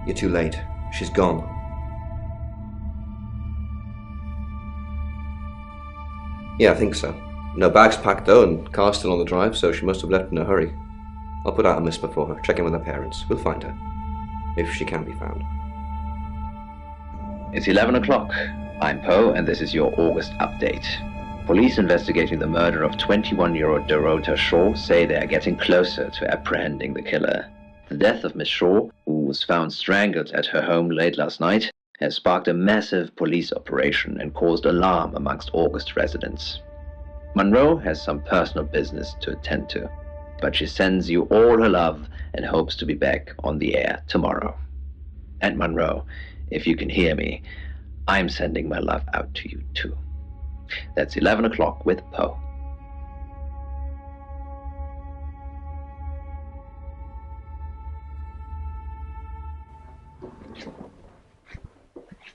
You're too late. She's gone. Yeah, I think so. No bags packed though, and car's still on the drive, so she must have left in a hurry. I'll put out a miss before her, check in with her parents. We'll find her. If she can be found. It's 11 o'clock. I'm Poe, and this is your August update. Police investigating the murder of 21-year-old Dorota Shaw say they are getting closer to apprehending the killer. The death of Miss Shaw, who was found strangled at her home late last night, has sparked a massive police operation and caused alarm amongst August residents. Monroe has some personal business to attend to, but she sends you all her love and hopes to be back on the air tomorrow. And Monroe, if you can hear me, I'm sending my love out to you too. That's 11 o'clock with Poe.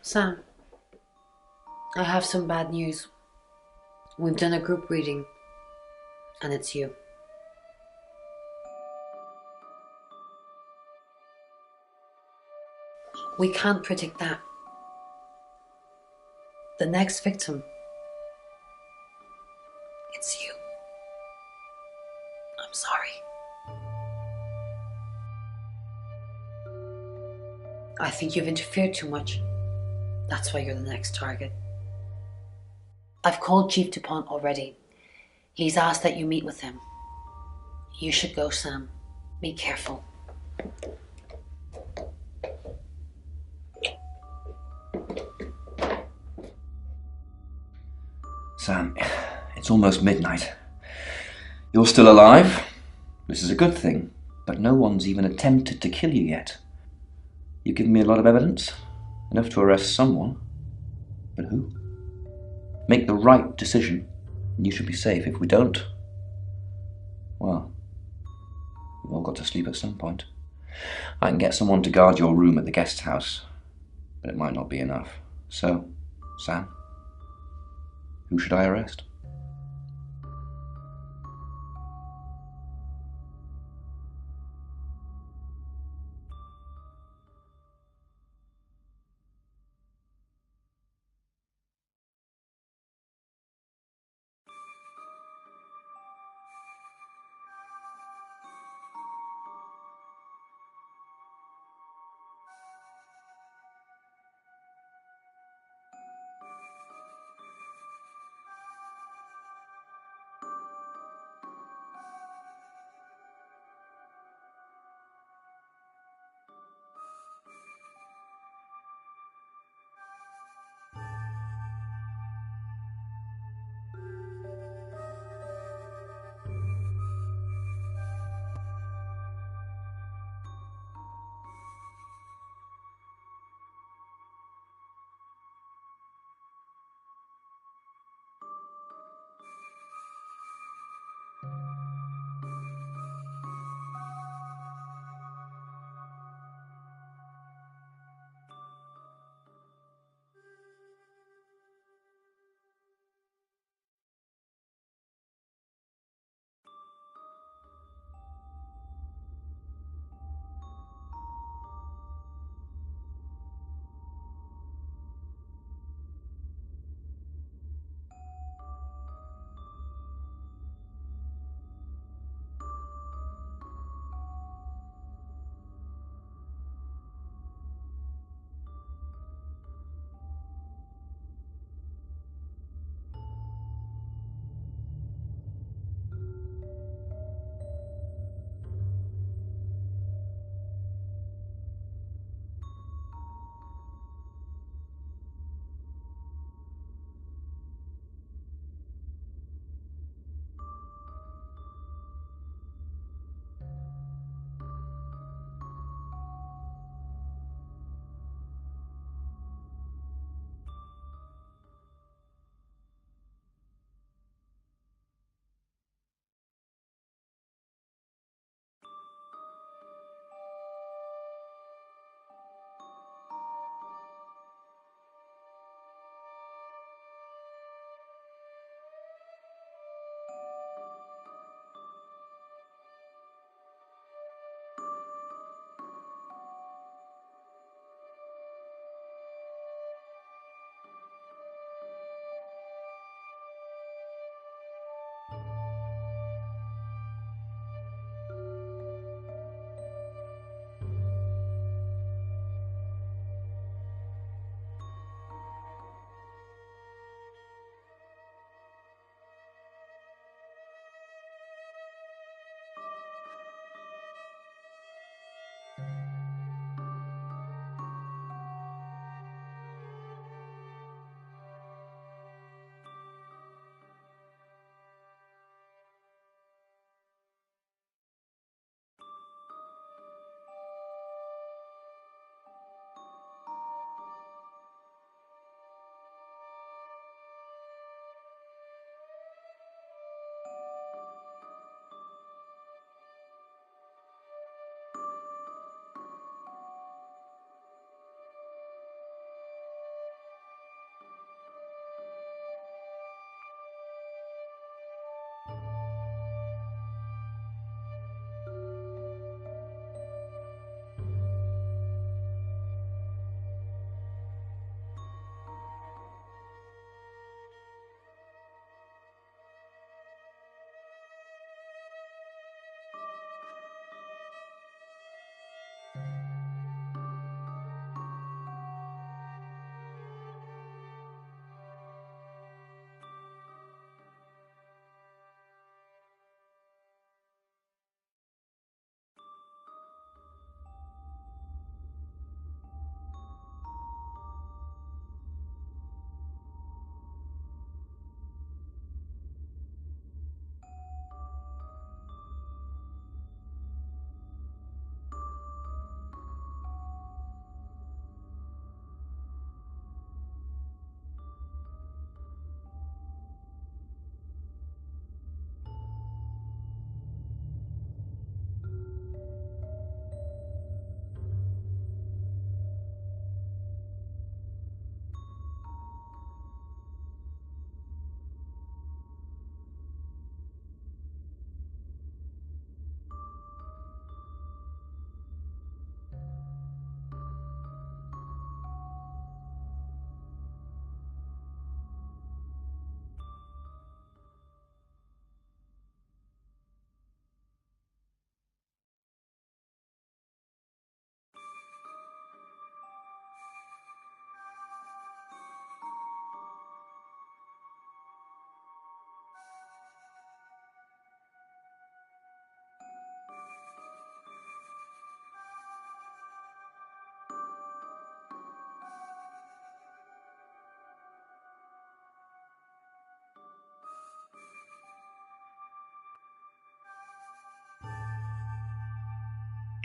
Sam, I have some bad news. We've done a group reading, and it's you. We can't predict that. The next victim It's you. I'm sorry. I think you've interfered too much. That's why you're the next target. I've called Chief DuPont already. He's asked that you meet with him. You should go, Sam. Be careful. Sam, it's almost midnight. You're still alive. This is a good thing, but no one's even attempted to kill you yet. You've given me a lot of evidence, enough to arrest someone. But who? Make the right decision, and you should be safe. If we don't, well, we've all got to sleep at some point. I can get someone to guard your room at the guest house, but it might not be enough. So, Sam, who should I arrest?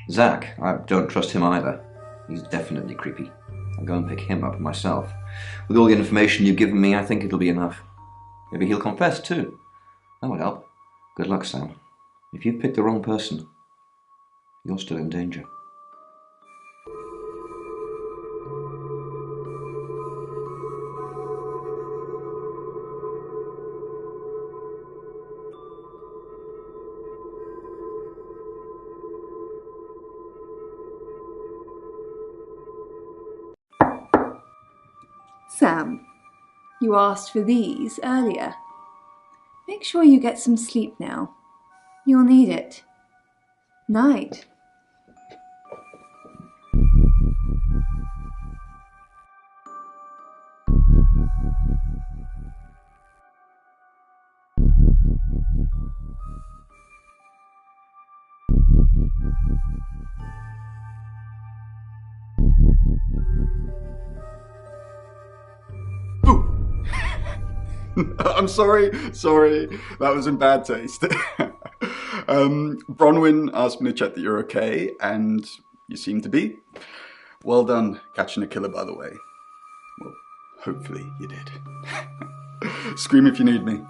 Zach, I don't trust him either. He's definitely creepy. I'll go and pick him up myself. With all the information you've given me, I think it'll be enough. Maybe he'll confess too. That would help. Good luck, Sam. If you've picked the wrong person, you're still in danger. Sam, you asked for these earlier. Make sure you get some sleep now. You'll need it. Night. I'm sorry, that was in bad taste. Bronwyn asked me to check that you're okay, and you seem to be. Well done catching a killer, by the way. Well, hopefully you did. Scream if you need me.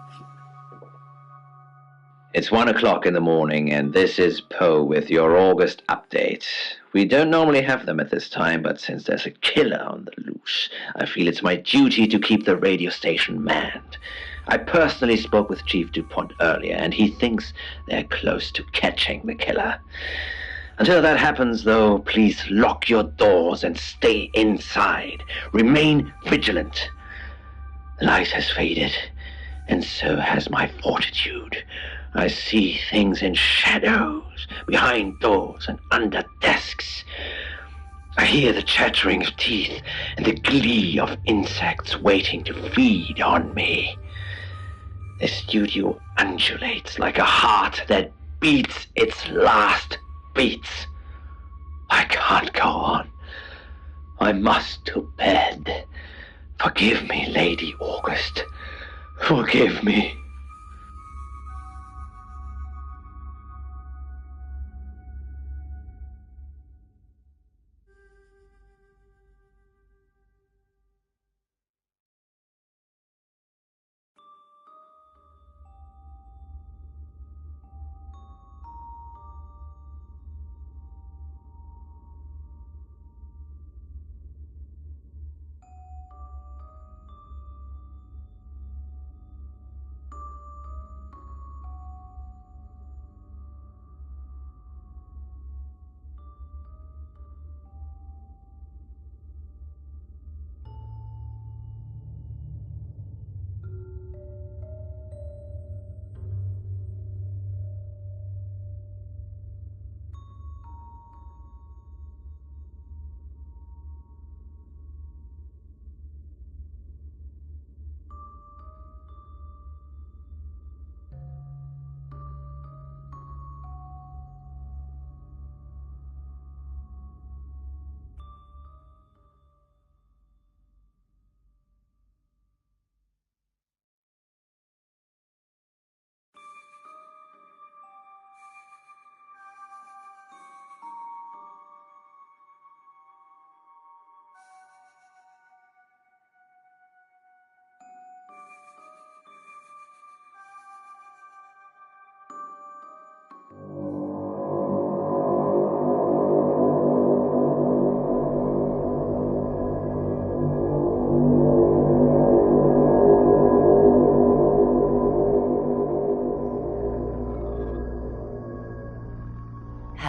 It's 1 o'clock in the morning, and this is Poe with your August update. We don't normally have them at this time, but since there's a killer on the loose, I feel it's my duty to keep the radio station manned. I personally spoke with Chief DuPont earlier, and he thinks they're close to catching the killer. Until that happens, though, please lock your doors and stay inside. Remain vigilant. The light has faded, and so has my fortitude. I see things in shadows, behind doors and under desks. I hear the chattering of teeth and the glee of insects waiting to feed on me. The studio undulates like a heart that beats its last beats. I can't go on. I must to bed. Forgive me, Lady August. Forgive me.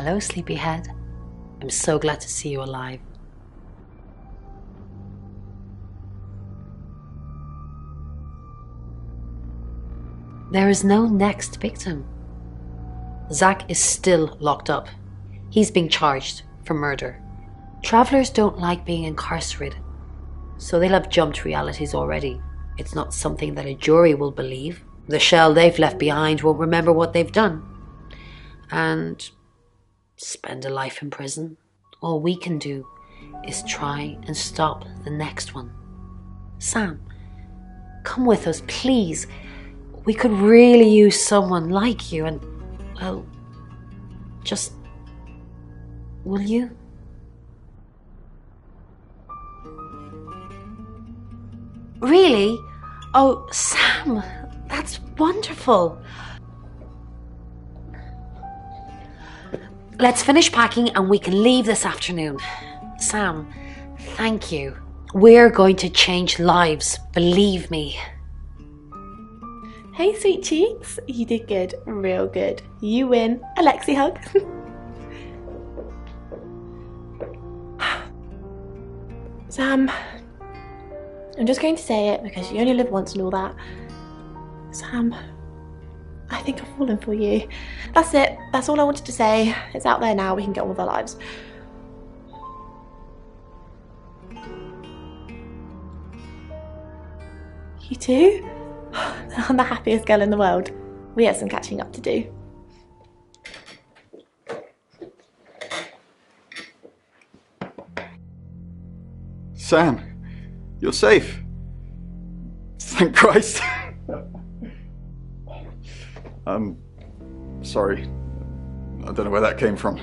Hello, sleepyhead. I'm so glad to see you alive. There is no next victim. Zach is still locked up. He's being charged for murder. Travelers don't like being incarcerated, so they'll have jumped realities already. It's not something that a jury will believe. The shell they've left behind won't remember what they've done. And spend a life in prison. All we can do is try and stop the next one. Sam, come with us, please. We could really use someone like you and, well, just Will you? Really? Oh, Sam, that's wonderful. Let's finish packing and we can leave this afternoon. Sam, thank you. We're going to change lives, believe me. Hey, sweet cheeks. You did good. Real good. You win. Alexi hug. Sam, I'm just going to say it because you only live once and all that. Sam, I think I've fallen for you. That's it. That's all I wanted to say. It's out there now. We can get on with our lives. You too? I'm the happiest girl in the world. We have some catching up to do. Sam, you're safe. Thank Christ. I'm sorry. I don't know where that came from.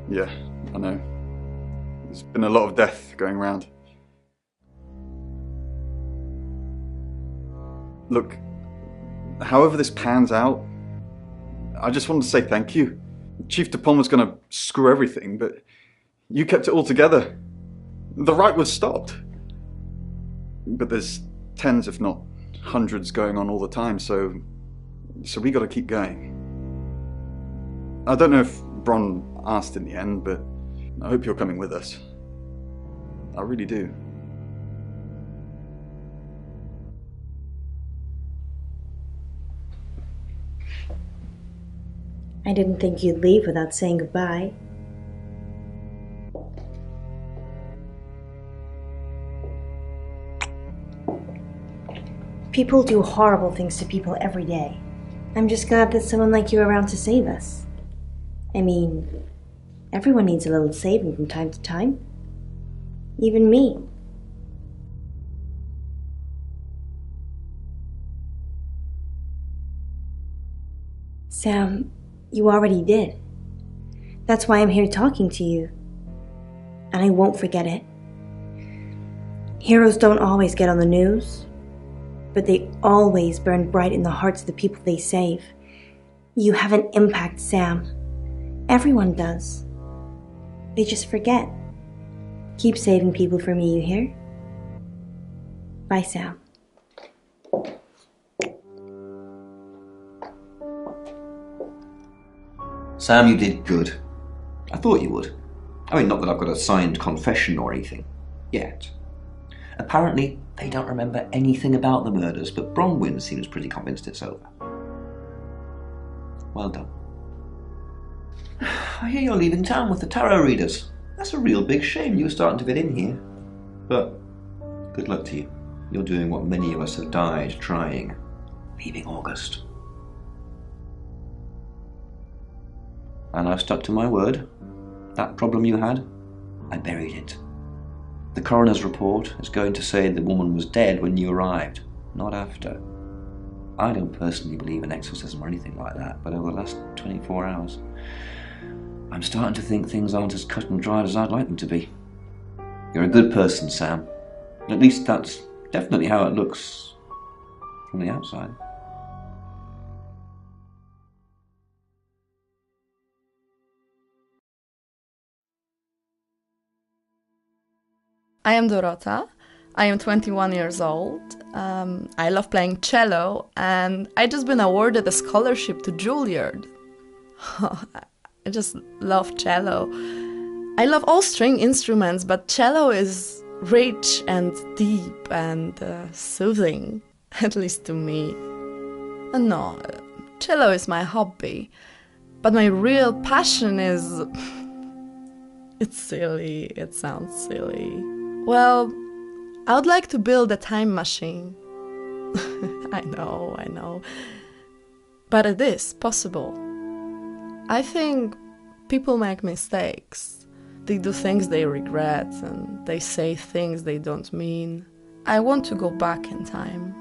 Yeah, I know. There's been a lot of death going around. Look, however this pans out, I just wanted to say thank you. Chief DuPont was going to screw everything, but you kept it all together. The riot was stopped. But there's tens, if not hundreds, going on all the time, so we got to keep going. I don't know if Bron asked in the end, but I hope you're coming with us. I really do. I didn't think you'd leave without saying goodbye. People do horrible things to people every day. I'm just glad there's someone like you around to save us. I mean, everyone needs a little saving from time to time. Even me. Sam, you already did. That's why I'm here talking to you. And I won't forget it. Heroes don't always get on the news, but they always burn bright in the hearts of the people they save. You have an impact, Sam. Everyone does. They just forget. Keep saving people for me, you hear? Bye, Sam. Sam, you did good. I thought you would. I mean, not that I've got a signed confession or anything. Yet. Apparently, they don't remember anything about the murders, but Bronwyn seems pretty convinced it's over. Well done. I hear you're leaving town with the tarot readers. That's a real big shame. You were starting to fit in here. But good luck to you. You're doing what many of us have died trying. Leaving August. And I've stuck to my word. That problem you had, I buried it. The coroner's report is going to say the woman was dead when you arrived, not after. I don't personally believe in exorcism or anything like that, but over the last 24 hours, I'm starting to think things aren't as cut and dried as I'd like them to be. You're a good person, Sam. At least that's definitely how it looks from the outside. I am Dorota. I am 21 years old. I love playing cello, and I just been awarded a scholarship to Juilliard. I just love cello. I love all string instruments, but cello is rich and deep and soothing, at least to me. No, cello is my hobby, but my real passion is... It's silly, it sounds silly. Well, I would like to build a time machine. I know. But it is possible. I think people make mistakes. They do things they regret and they say things they don't mean. I want to go back in time.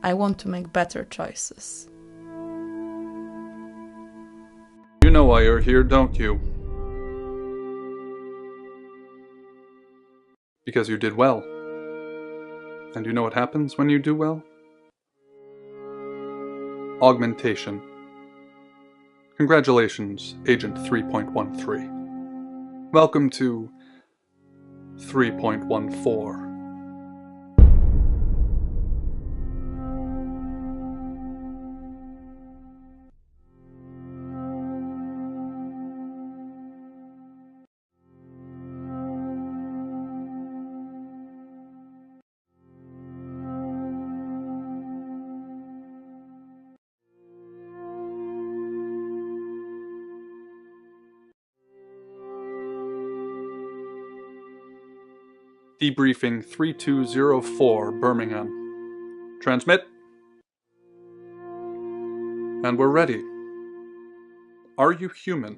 I want to make better choices. You know why you're here, don't you? Because you did well. And you know what happens when you do well? Augmentation. Congratulations, Agent 3.13. Welcome to 3.14. Debriefing 3204 Birmingham. Transmit. And we're ready. Are you human?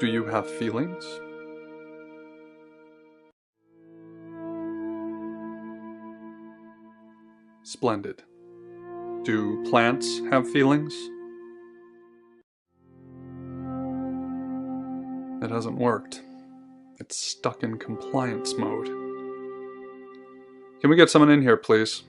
Do you have feelings? Splendid. Do plants have feelings? It hasn't worked. It's stuck in compliance mode. Can we get someone in here, please?